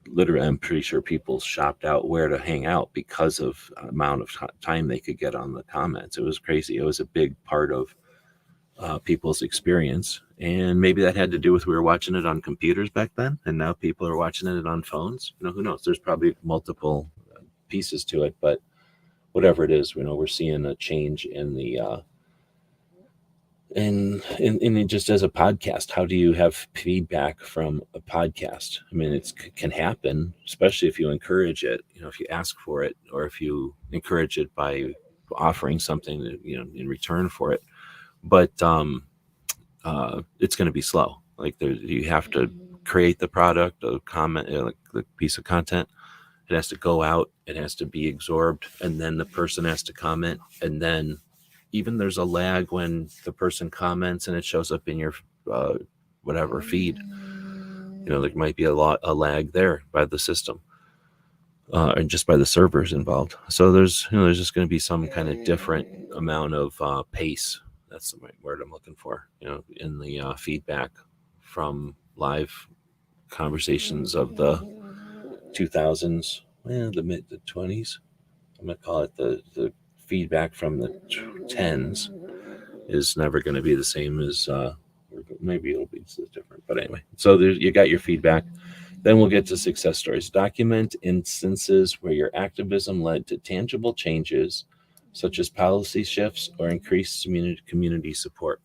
literally I'm pretty sure people shopped out where to hang out because of the amount of time they could get on the comments. It was crazy. It was a big part of people's experience, and maybe that had to do with we were watching it on computers back then, and now people are watching it on phones. Who knows? There's probably multiple pieces to it, but whatever it is, we're seeing a change in the and just as a podcast, how do you have feedback from a podcast? I mean, it can happen, especially if you encourage it, if you ask for it, or if you encourage it by offering something, in return for it. But it's going to be slow. Like you have to create the product, a comment, like the piece of content. It has to go out, it has to be absorbed, and then the person has to comment, and then even there's a lag when the person comments and it shows up in your whatever feed. There might be a lag there by the system, and just by the servers involved. So there's just going to be some kind of different amount of pace. That's the right word I'm looking for. In the feedback from live conversations of the 2000s, the mid 20s. I'm gonna call it the feedback from the 10s is never going to be the same as maybe it'll be different, but anyway. So you got your feedback. Then we'll get to success stories. Document instances where your activism led to tangible changes, such as policy shifts or increased community support.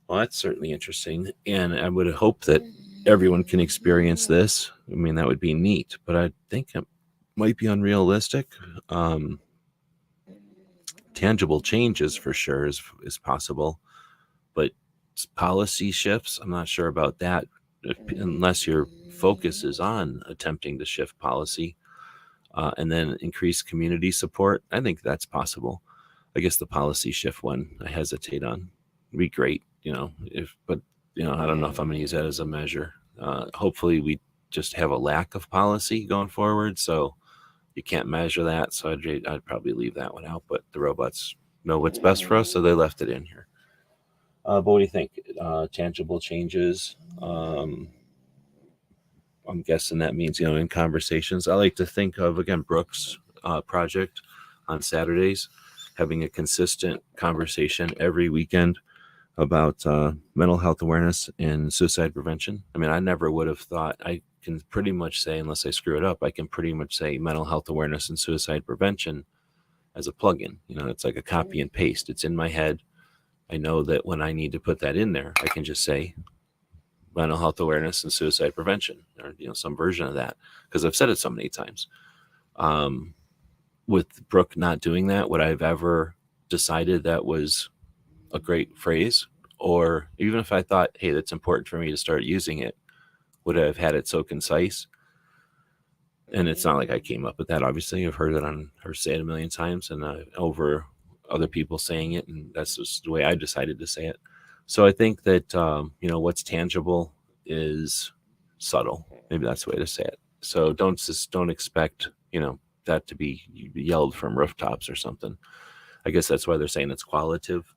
Well, that's certainly interesting, and I would hope that everyone can experience this. I mean, that would be neat, but I think it might be unrealistic. Tangible changes for sure is possible, but policy shifts, I'm not sure about that, unless your focus is on attempting to shift policy, and then increase community support. I think that's possible. I guess the policy shift one I hesitate on. It'd be great, but I don't know if I'm going to use that as a measure. Hopefully we just have a lack of policy going forward, so you can't measure that. So I'd probably leave that one out, but the robots know what's best for us, so they left it in here. But what do you think? Tangible changes. I'm guessing that means, in conversations. I like to think of, again, Brooke's project on Saturdays, having a consistent conversation every weekend about mental health awareness and suicide prevention. I mean, I never would have thought. I can pretty much say, unless I screw it up, I can pretty much say mental health awareness and suicide prevention as a plugin. It's like a copy and paste. It's in my head. I know that when I need to put that in there, I can just say mental health awareness and suicide prevention, or some version of that, because I've said it so many times. With Brooke not doing that, would I've ever decided that was a great phrase, or even if I thought, hey, that's important for me to start using it, would I have had it so concise? And it's not like I came up with that. Obviously, I've heard her say it a million times, and over other people saying it, and that's just the way I decided to say it. So I think that what's tangible is subtle. Maybe that's the way to say it. So don't expect that to be yelled from rooftops or something. I guess that's why they're saying it's qualitative.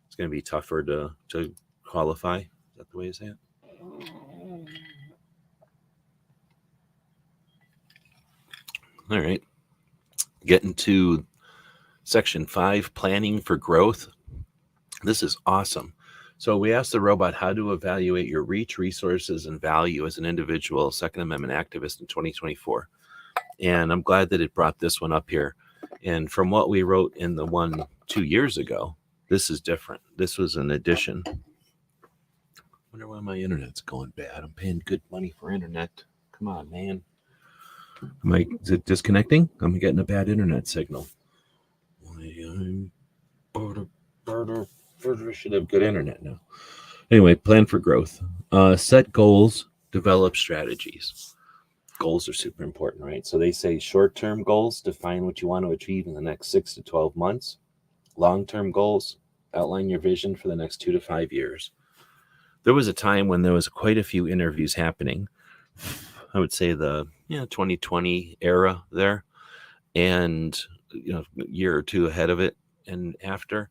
It's going to be tougher to qualify. Is that the way to say it? All right. Getting to section 5, planning for growth. This is awesome. So we asked the robot how to evaluate your reach, resources, and value as an individual Second Amendment activist in 2024. And I'm glad that it brought this one up here. And from what we wrote in the one 2 years ago, this is different. This was an addition. I wonder why my internet's going bad. I'm paying good money for internet. Come on, man. Is it disconnecting? I'm getting a bad internet signal. Should have good internet now. Anyway, plan for growth. Set goals, develop strategies. Goals are super important, right? So they say short-term goals, define what you want to achieve in the next 6 to 12 months. Long-term goals, outline your vision for the next 2 to 5 years. There was a time when there was quite a few interviews happening. I would say the 2020 era there, and a year or two ahead of it and after.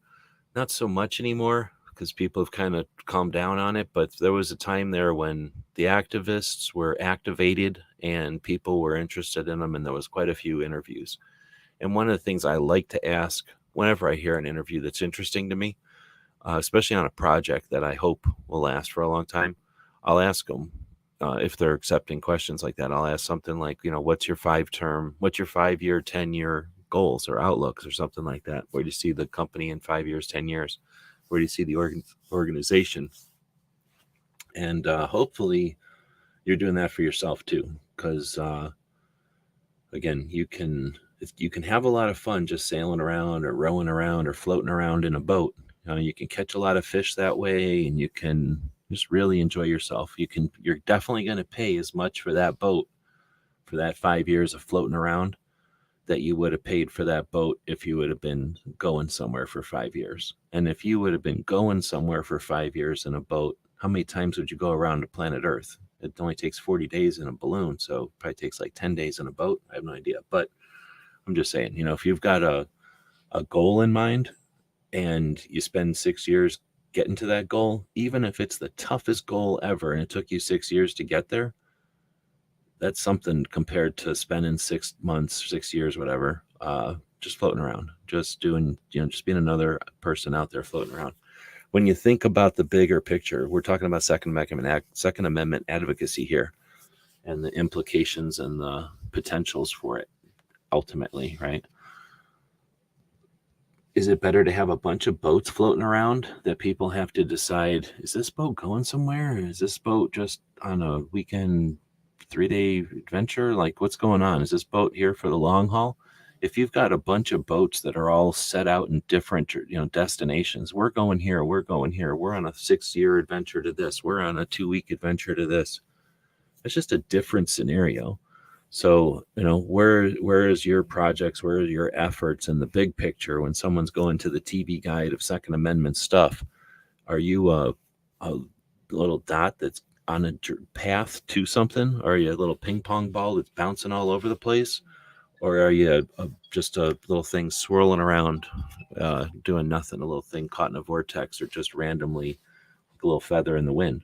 Not so much anymore because people have kind of calmed down on it, but there was a time there when the activists were activated and people were interested in them, and there was quite a few interviews. And one of the things I like to ask whenever I hear an interview that's interesting to me, especially on a project that I hope will last for a long time, I'll ask them, if they're accepting questions like that, I'll ask something like, what's your 5-year, 10-year goals or outlooks or something like that? Where do you see the company in 5 years, 10 years? Where do you see the organization? And hopefully you're doing that for yourself too, because again, you can have a lot of fun just sailing around or rowing around or floating around in a boat. You can catch a lot of fish that way, and you can just really enjoy yourself. You're definitely going to pay as much for that boat for that 5 years of floating around that you would have paid for that boat if you would have been going somewhere for 5 years. And if you would have been going somewhere for 5 years in a boat, how many times would you go around the planet Earth? It only takes 40 days in a balloon, so it probably takes like 10 days in a boat. I have no idea. But I'm just saying, if you've got a goal in mind and you spend 6 years getting to that goal, even if it's the toughest goal ever and it took you 6 years to get there, that's something compared to spending 6 months, 6 years, whatever, just floating around, just doing, just being another person out there floating around. When you think about the bigger picture, we're talking about Second Amendment advocacy here and the implications and the potentials for it ultimately, right? Is it better to have a bunch of boats floating around that people have to decide, is this boat going somewhere? Or is this boat just on a weekend 3-day adventure? Like, what's going on? Is this boat here for the long haul? If you've got a bunch of boats that are all set out in different, destinations, we're going here, we're going here, we're on a 6-year adventure to this, we're on a 2-week adventure to this. It's just a different scenario. So, where is your projects, where are your efforts in the big picture when someone's going to the TV guide of Second Amendment stuff? Are you a little dot that's on a path to something? Or are you a little ping pong ball that's bouncing all over the place? Or are you just a little thing swirling around, doing nothing, a little thing caught in a vortex or just randomly a little feather in the wind?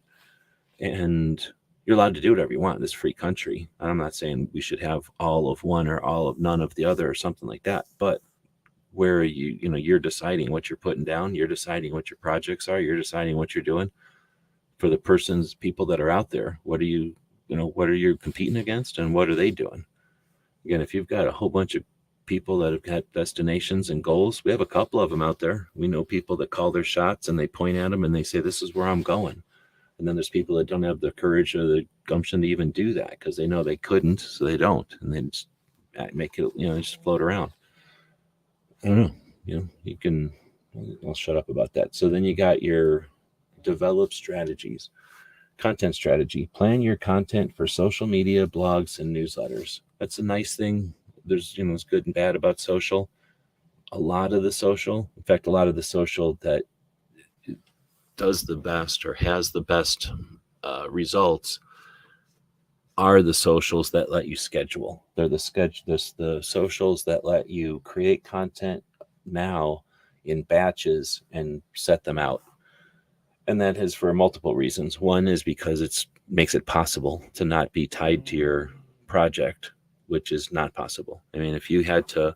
And you're allowed to do whatever you want in this free country. And I'm not saying we should have all of one or all of none of the other or something like that. But where are you, you're deciding what you're putting down. You're deciding what your projects are. You're deciding what you're doing for the people that are out there. What are you competing against, and what are they doing? Again, if you've got a whole bunch of people that have got destinations and goals, we have a couple of them out there. We know people that call their shots and they point at them and they say, this is where I'm going. And then there's people that don't have the courage or the gumption to even do that because they know they couldn't, so they don't. And they just make it, just float around. I don't know. You can I'll shut up about that. So then you got your develop strategies, content strategy. Plan your content for social media, blogs, and newsletters. That's a nice thing. There's, it's good and bad about social. A lot of the social, in fact, a lot of the social that does the best or has the best results are the socials that let you schedule. They're the socials that let you create content now in batches and set them out. And that is for multiple reasons. One is because it makes it possible to not be tied to your project, which is not possible. I mean, if you had to,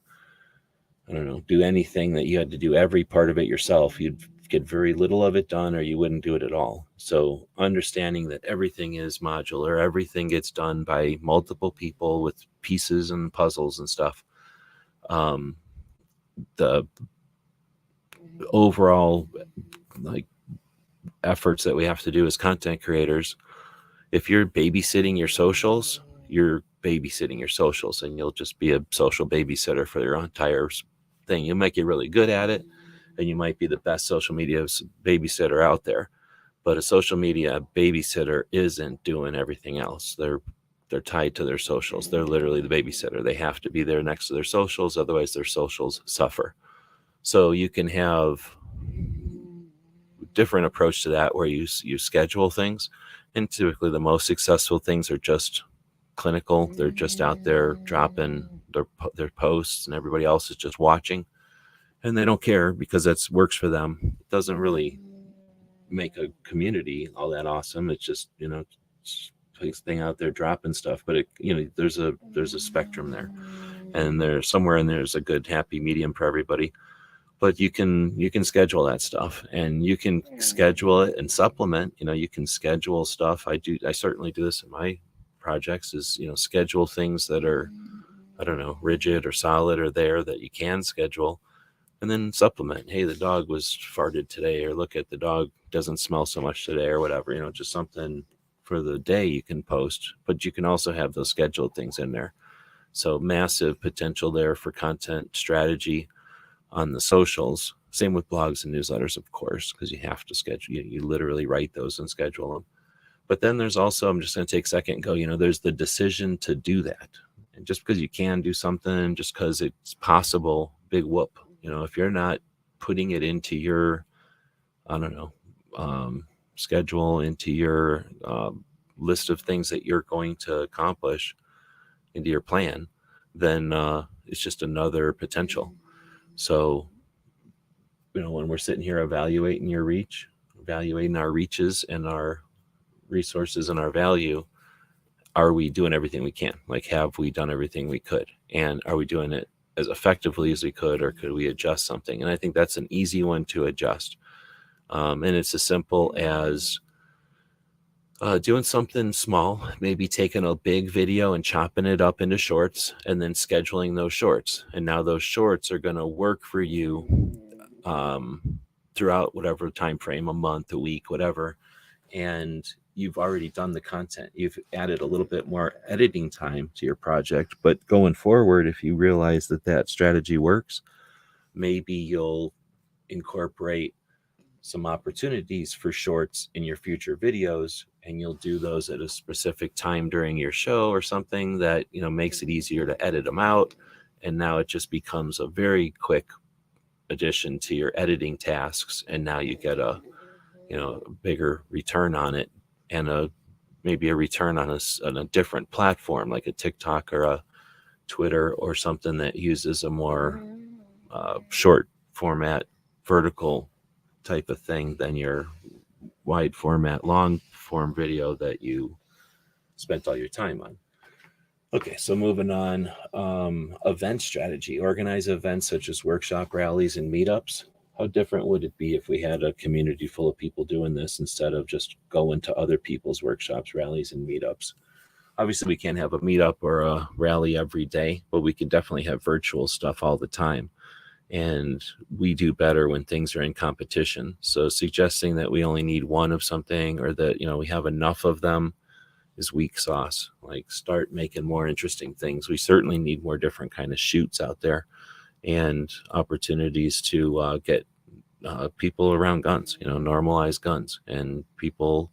I don't know, do anything that you had to do every part of it yourself, you'd get very little of it done, or you wouldn't do it at all. So understanding that everything is modular, everything gets done by multiple people with pieces and puzzles and stuff. The overall like efforts that we have to do as content creators, if you're babysitting your socials, you're babysitting your socials, and you'll just be a social babysitter for your entire thing. You might get really good at it, and you might be the best social media babysitter out there, but a social media babysitter isn't doing everything else. They're tied to their socials. They're literally the babysitter. They have to be there next to their socials, otherwise their socials suffer. So you can have different approach to that where you schedule things, and typically the most successful things are just clinical. They're just out there dropping their posts, and everybody else is just watching, and they don't care because that works for them. It doesn't really make a community all that awesome. It's just, it's thing out there dropping stuff, but there's a spectrum there, and there's somewhere in there's a good happy medium for everybody. But you can schedule that stuff, and you can schedule it and supplement. You can schedule stuff. I certainly do this in my projects, is schedule things that are, I don't know, rigid or solid or there that you can schedule, and then supplement. Hey, the dog was farted today, or look at the dog doesn't smell so much today, or whatever, just something for the day you can post, but you can also have those scheduled things in there. So massive potential there for content strategy on the socials. Same with blogs and newsletters, of course, because you have to schedule. You literally write those and schedule them. But then there's also, I'm just going to take a second and go, there's the decision to do that. And just because you can do something, just because it's possible, big whoop. If you're not putting it into your, I don't know, schedule, into your list of things that you're going to accomplish, into your plan, then it's just another potential. So, when we're sitting here evaluating your reach, evaluating our reaches and our resources and our value, are we doing everything we can? Like, have we done everything we could? And are we doing it as effectively as we could, or could we adjust something? And I think that's an easy one to adjust. And it's as simple as doing something small, maybe taking a big video and chopping it up into shorts, and then scheduling those shorts. And now those shorts are going to work for you throughout whatever time frame, a month, a week, whatever. And you've already done the content. You've added a little bit more editing time to your project. But going forward, if you realize that strategy works, maybe you'll incorporate some opportunities for shorts in your future videos, and you'll do those at a specific time during your show or something that makes it easier to edit them out. And now it just becomes a very quick addition to your editing tasks, and now you get a bigger return on it, and maybe a return on a different platform like a TikTok or a Twitter or something that uses a more short format, vertical type of thing than your wide format, long form video that you spent all your time on. Okay, so moving on, event strategy. Organize events such as workshop, rallies, and meetups. How different would it be if we had a community full of people doing this instead of just going to other people's workshops, rallies, and meetups? Obviously, we can't have a meetup or a rally every day, but we could definitely have virtual stuff all the time. And we do better when things are in competition. So suggesting that we only need one of something, or that, we have enough of them, is weak sauce. Like, start making more interesting things. We certainly need more different kind of shoots out there, and opportunities to get people around guns, normalize guns. And people,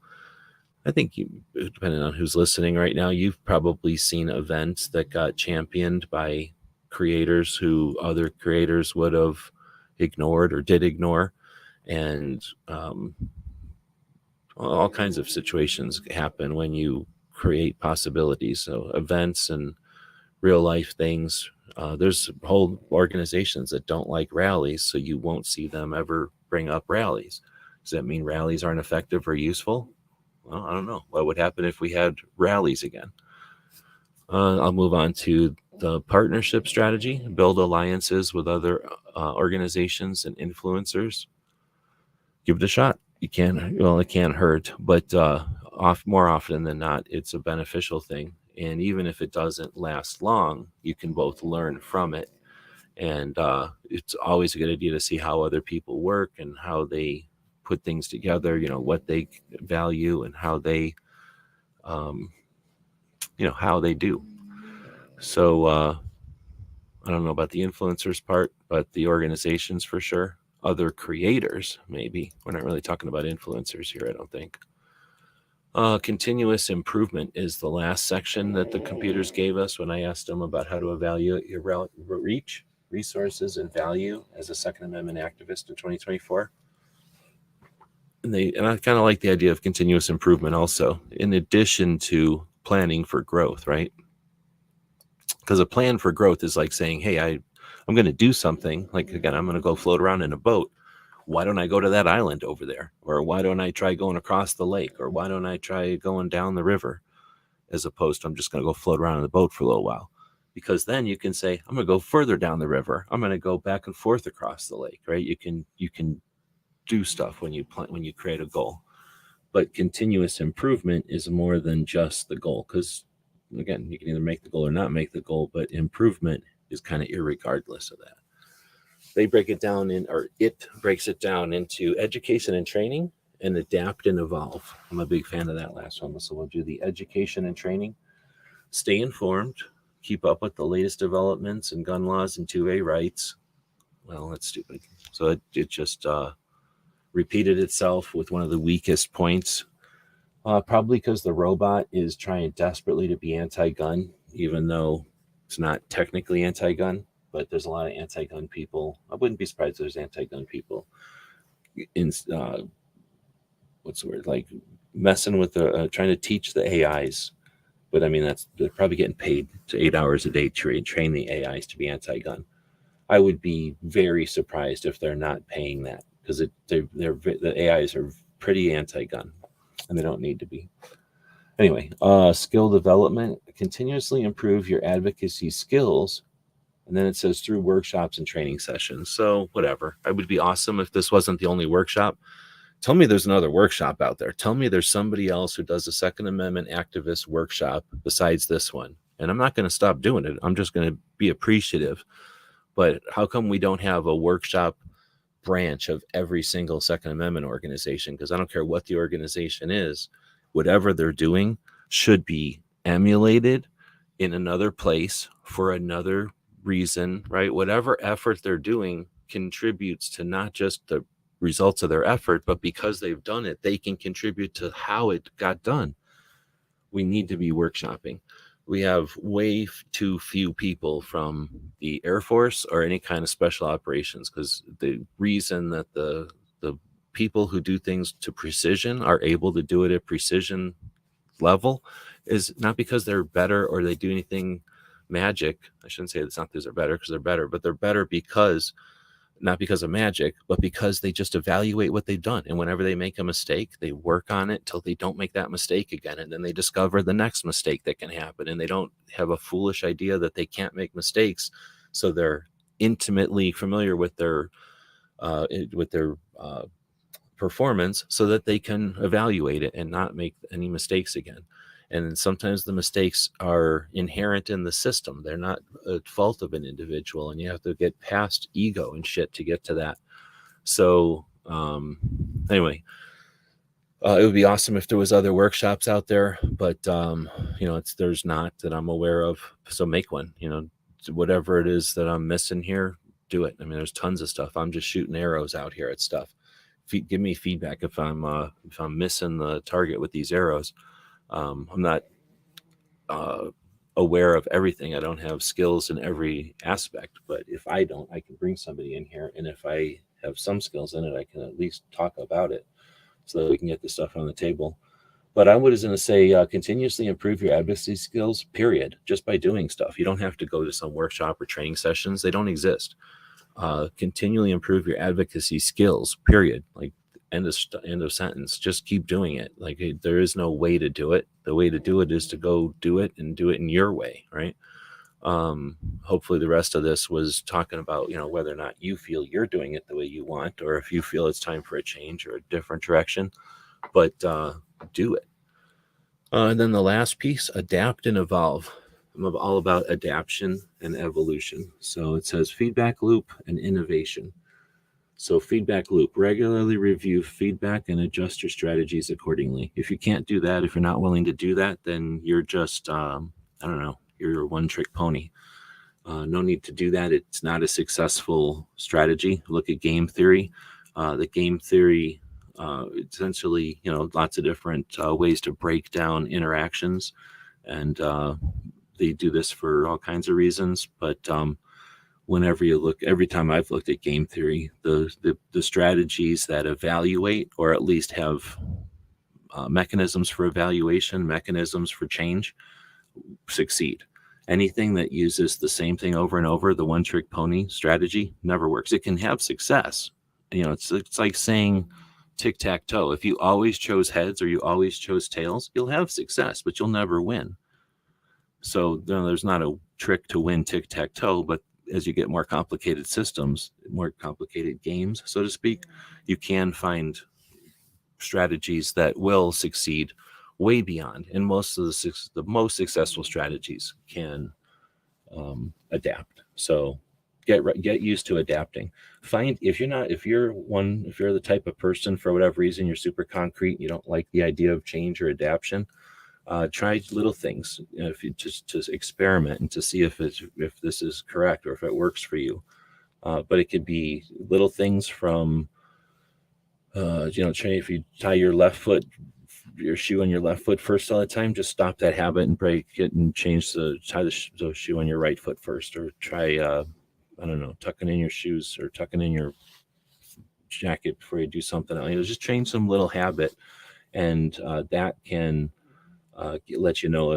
I think, depending on who's listening right now, you've probably seen events that got championed by creators who other creators would have ignored or did ignore. And all kinds of situations happen when you create possibilities. So events and real life things. There's whole organizations that don't like rallies, so you won't see them ever bring up rallies. Does that mean rallies aren't effective or useful? Well, I don't know. What would happen if we had rallies again? I'll move on to the partnership strategy. Build alliances with other organizations and influencers. Give it a shot. It can't hurt, but more often than not, it's a beneficial thing. And even if it doesn't last long, you can both learn from it. And it's always a good idea to see how other people work and how they put things together, what they value and how they, how they do. So I don't know about the influencers part, but the organizations for sure. Other creators, maybe. We're not really talking about influencers here, I don't think. Continuous improvement is the last section that the computers gave us when I asked them about how to evaluate your reach, resources, and value as a Second Amendment activist in 2024. And I kind of like the idea of continuous improvement also, in addition to planning for growth, right? Because a plan for growth is like saying, hey, I'm going to do something. Like, again, I'm going to go float around in a boat. Why don't I go to that island over there? Or why don't I try going across the lake? Or why don't I try going down the river? As opposed to I'm just going to go float around in the boat for a little while. Because then you can say, I'm going to go further down the river. I'm going to go back and forth across the lake, right? You can do stuff when you create a goal. But continuous improvement is more than just the goal. Because, again, you can either make the goal or not make the goal, but improvement is kind of irregardless of that. It breaks it down into education and training and adapt and evolve. I'm a big fan of that last one. So we'll do the education and training. Stay informed. Keep up with the latest developments in gun laws and 2A rights. Well, that's stupid. So it just repeated itself with one of the weakest points. Probably because the robot is trying desperately to be anti-gun, even though it's not technically anti-gun. But there's a lot of anti-gun people. I wouldn't be surprised if there's anti-gun people in what's the word, like messing with trying to teach the AIs. But I mean, they're probably getting paid to 8 hours a day to train the AIs to be anti-gun. I would be very surprised if they're not paying that, because the AIs are pretty anti-gun, and they don't need to be. Anyway, skill development. Continuously improve your advocacy skills. And then it says through workshops and training sessions. So whatever. It would be awesome if this wasn't the only workshop. Tell me there's another workshop out there. Tell me there's somebody else who does a Second Amendment activist workshop besides this one. And I'm not going to stop doing it. I'm just going to be appreciative. But how come we don't have a workshop branch of every single Second Amendment organization? Because I don't care what the organization is, whatever they're doing should be emulated in another place for another reason, right? Whatever effort they're doing contributes to not just the results of their effort, but because they've done it, they can contribute to how it got done. We need to be workshopping. We have way too few people from the Air Force or any kind of special operations, because the reason that the people who do things to precision are able to do it at precision level is not because they're better or they do anything magic. I shouldn't say it's not because they're better, because they're better, but they're better because, not because of magic, but because they just evaluate what they've done. And whenever they make a mistake, they work on it till they don't make that mistake again. And then they discover the next mistake that can happen. And they don't have a foolish idea that they can't make mistakes. So they're intimately familiar with their performance so that they can evaluate it and not make any mistakes again. And sometimes the mistakes are inherent in the system. They're not a fault of an individual, and you have to get past ego and shit to get to that. So anyway, it would be awesome if there was other workshops out there, but there's not that I'm aware of. So make one. Whatever it is that I'm missing here, do it. I mean, there's tons of stuff. I'm just shooting arrows out here at stuff. Give me feedback if I'm missing the target with these arrows. I'm not aware of everything. I don't have skills in every aspect, but if I don't, I can bring somebody in here, and if I have some skills in it, I can at least talk about it so that we can get the stuff on the table. But I was going to say, continuously improve your advocacy skills, period, just by doing stuff. You don't have to go to some workshop or training sessions. They don't exist. Continually improve your advocacy skills, period. Like, end of sentence. Just keep doing it. Like, there is no way to do it. The way to do it is to go do it, and do it in your way, right? Hopefully the rest of this was talking about, whether or not you feel you're doing it the way you want, or if you feel it's time for a change or a different direction, but do it. And then the last piece, adapt and evolve. I'm all about adaptation and evolution. So it says feedback loop and innovation. So feedback loop, regularly review feedback and adjust your strategies accordingly. If you can't do that, if you're not willing to do that, then you're just, you're a one-trick pony. No need to do that. It's not a successful strategy. Look at game theory. The game theory, essentially, lots of different ways to break down interactions. And they do this for all kinds of reasons. But every time I've looked at game theory, the strategies that evaluate, or at least have mechanisms for evaluation, mechanisms for change, succeed. Anything that uses the same thing over and over, the one-trick pony strategy, never works. It can have success. It's like saying tic-tac-toe. If you always chose heads or you always chose tails, you'll have success, but you'll never win. So there's not a trick to win tic-tac-toe, but as you get more complicated systems, more complicated games, so to speak, you can find strategies that will succeed way beyond. And most of the most successful strategies can adapt. So get used to adapting. If you're the type of person, for whatever reason, you're super concrete, you don't like the idea of change or adaptation, try little things, if you just to experiment and to see if this is correct or if it works for you. But it could be little things from, if you tie your shoe on your left foot first all the time, just stop that habit and break it and tie the shoe on your right foot first, or try, tucking in your shoes or tucking in your jacket before you do something else. Just change some little habit, and that can let you know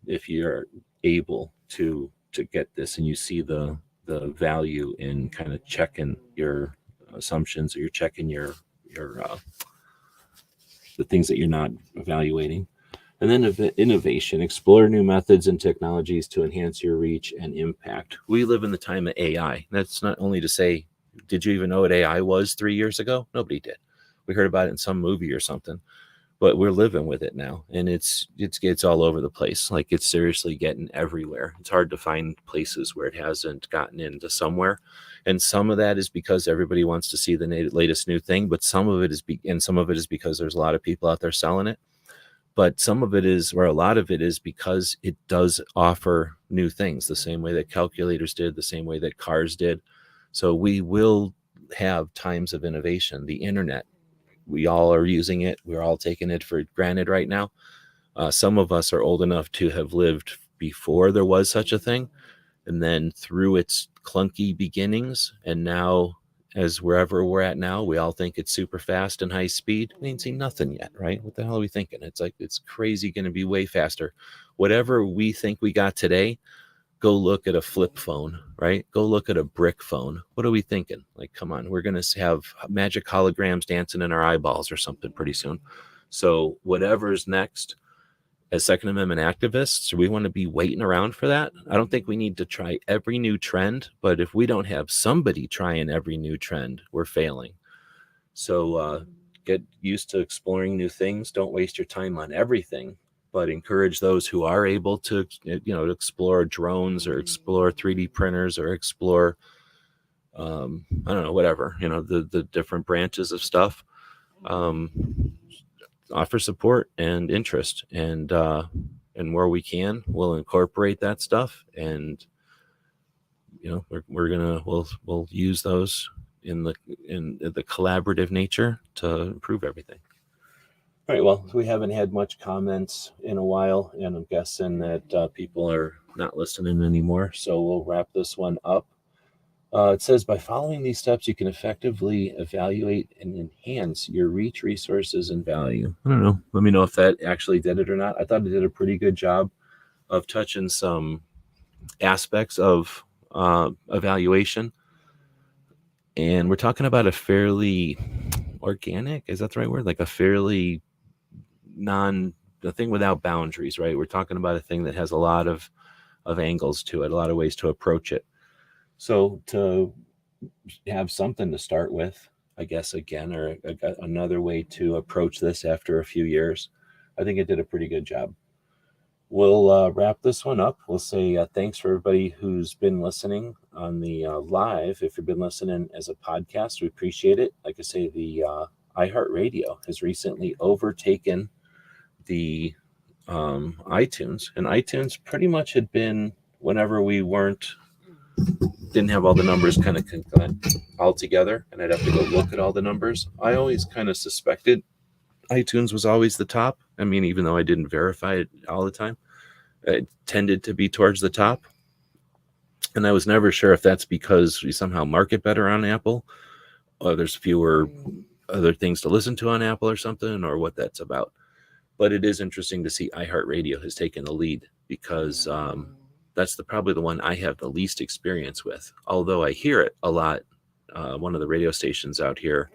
if you're able to get this, and you see the value in kind of checking your assumptions, or you're checking your the things that you're not evaluating. And then innovation, explore new methods and technologies to enhance your reach and impact. We live in the time of AI. That's not only to say, did you even know what AI was 3 years ago? Nobody did. We heard about it in some movie or something, but we're living with it now, and it's all over the place. Like, it's seriously getting everywhere. It's hard to find places where it hasn't gotten into somewhere. And some of that is because everybody wants to see the latest new thing, but some of it is because there's a lot of people out there selling it. But some of it is, or a lot of it is, because it does offer new things, the same way that calculators did, the same way that cars did. So we will have times of innovation. The internet, we all are using it. We're all taking it for granted right now. Some of us are old enough to have lived before there was such a thing, and then through its clunky beginnings, and now, as wherever we're at now, we all think it's super fast and high speed. We ain't seen nothing yet, right? What the hell are we thinking? It's like, it's crazy going to be way faster. Whatever we think we got today, go look at a flip phone, right? Go look at a brick phone. What are we thinking? Like, come on, we're going to have magic holograms dancing in our eyeballs or something pretty soon. So whatever's next, as Second Amendment activists, we want to be waiting around for that. I don't think we need to try every new trend, but if we don't have somebody trying every new trend, we're failing. So get used to exploring new things. Don't waste your time on everything, but encourage those who are able to, explore drones, or explore 3D printers, or explore, whatever, the different branches of stuff. Offer support and interest, and where we can, we'll incorporate that stuff and we'll use those in the collaborative nature to improve everything. All right. Well, we haven't had much comments in a while, and I'm guessing that people are not listening anymore. So we'll wrap this one up. It says, by following these steps, you can effectively evaluate and enhance your reach, resources, and value. I don't know. Let me know if that actually did it or not. I thought it did a pretty good job of touching some aspects of evaluation. And we're talking about a fairly organic, is that the right word? Like a fairly a thing without boundaries, right? We're talking about a thing that has a lot of angles to it, a lot of ways to approach it. So to have something to start with, I guess, again, or another way to approach this after a few years, I think it did a pretty good job. We'll wrap this one up. We'll say thanks for everybody who's been listening on the live. If you've been listening as a podcast, we appreciate it. Like I say, the iHeartRadio has recently overtaken the iTunes, and iTunes pretty much had been, whenever we didn't have all the numbers kind of all together, and I'd have to go look at all the numbers. I always kind of suspected iTunes was always the top. I mean, even though I didn't verify it all the time, it tended to be towards the top. And I was never sure if that's because we somehow market better on Apple, or there's fewer other things to listen to on Apple or something, or what that's about. But it is interesting to see iHeartRadio has taken the lead, because that's probably the one I have the least experience with. Although I hear it a lot. One of the radio stations out here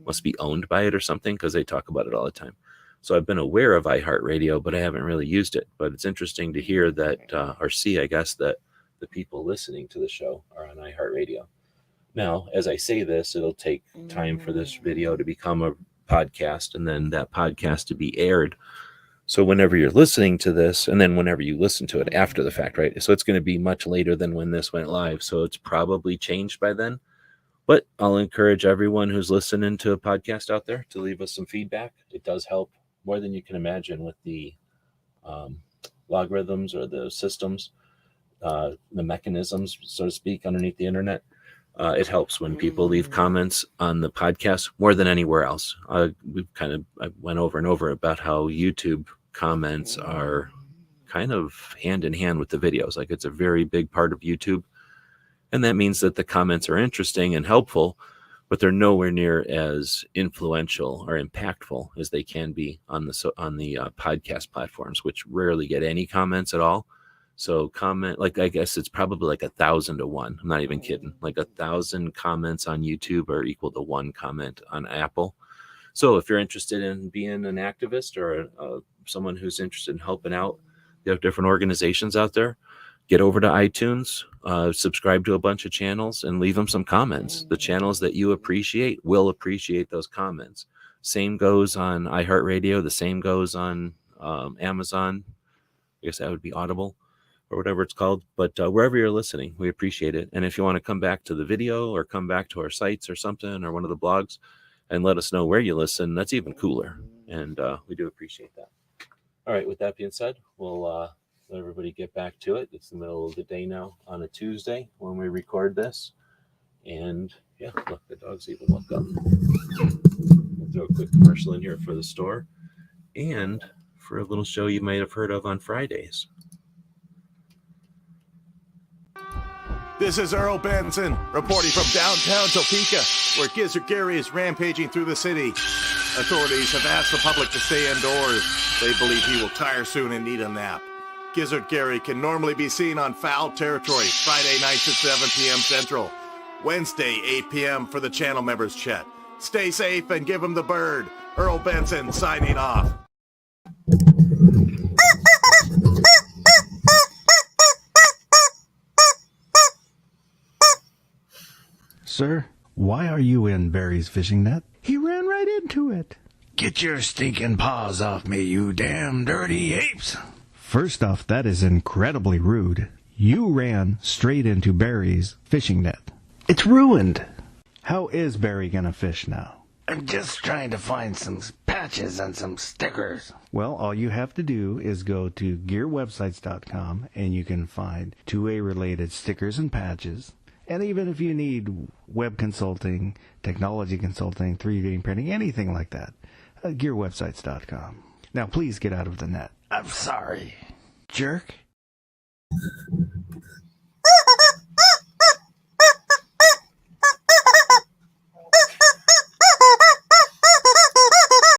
must be owned by it or something, because they talk about it all the time. So I've been aware of iHeartRadio, but I haven't really used it. But it's interesting to hear that, or see, I guess, that the people listening to the show are on iHeartRadio. Now, as I say this, it'll take time for this video to become a podcast, and then that podcast to be aired. So whenever you're listening to this, and then whenever you listen to it after the fact, right? So it's going to be much later than when this went live. So it's probably changed by then. But I'll encourage everyone who's listening to a podcast out there to leave us some feedback. It does help more than you can imagine with the logarithms or the systems, the mechanisms, so to speak, underneath the internet. It helps when people leave comments on the podcast more than anywhere else. I went over and over about how YouTube comments are kind of hand in hand with the videos. Like, it's a very big part of YouTube. And that means that the comments are interesting and helpful, but they're nowhere near as influential or impactful as they can be on the podcast platforms, which rarely get any comments at all. So I guess it's probably like 1,000 to 1. I'm not even kidding. Like 1,000 comments on YouTube are equal to 1 comment on Apple. So if you're interested in being an activist, or someone who's interested in helping out the different organizations out there, get over to iTunes, subscribe to a bunch of channels, and leave them some comments. The channels that you appreciate will appreciate those comments. Same goes on iHeartRadio. The same goes on Amazon. I guess that would be Audible, or whatever it's called. But wherever you're listening, we appreciate it. And if you want to come back to the video, or come back to our sites or something, or one of the blogs, and let us know where you listen, that's even cooler. And we do appreciate that. All right, with that being said, we'll let everybody get back to it. It's the middle of the day now on a Tuesday when we record this. And yeah, look, the dogs even woke up. We'll throw a quick commercial in here for the store, and for a little show you might have heard of on Fridays. This is Earl Benson reporting from downtown Topeka, where Gizzard Gary is rampaging through the city. Authorities have asked the public to stay indoors. They believe he will tire soon and need a nap. Gizzard Gary can normally be seen on Foul Territory Friday nights at 7 p.m. Central. Wednesday, 8 p.m. for the channel members chat. Stay safe and give him the bird. Earl Benson signing off. Sir, why are you in Barry's fishing net? He ran right into it. Get your stinking paws off me, you damn dirty apes. First off, that is incredibly rude. You ran straight into Barry's fishing net. It's ruined. How is Barry gonna fish now? I'm just trying to find some patches and some stickers. Well, all you have to do is go to gearwebsites.com and you can find 2A-related stickers and patches. And even if you need web consulting, technology consulting, 3D printing, anything like that, gearwebsites.com. Now, please get out of the net. I'm sorry. Jerk.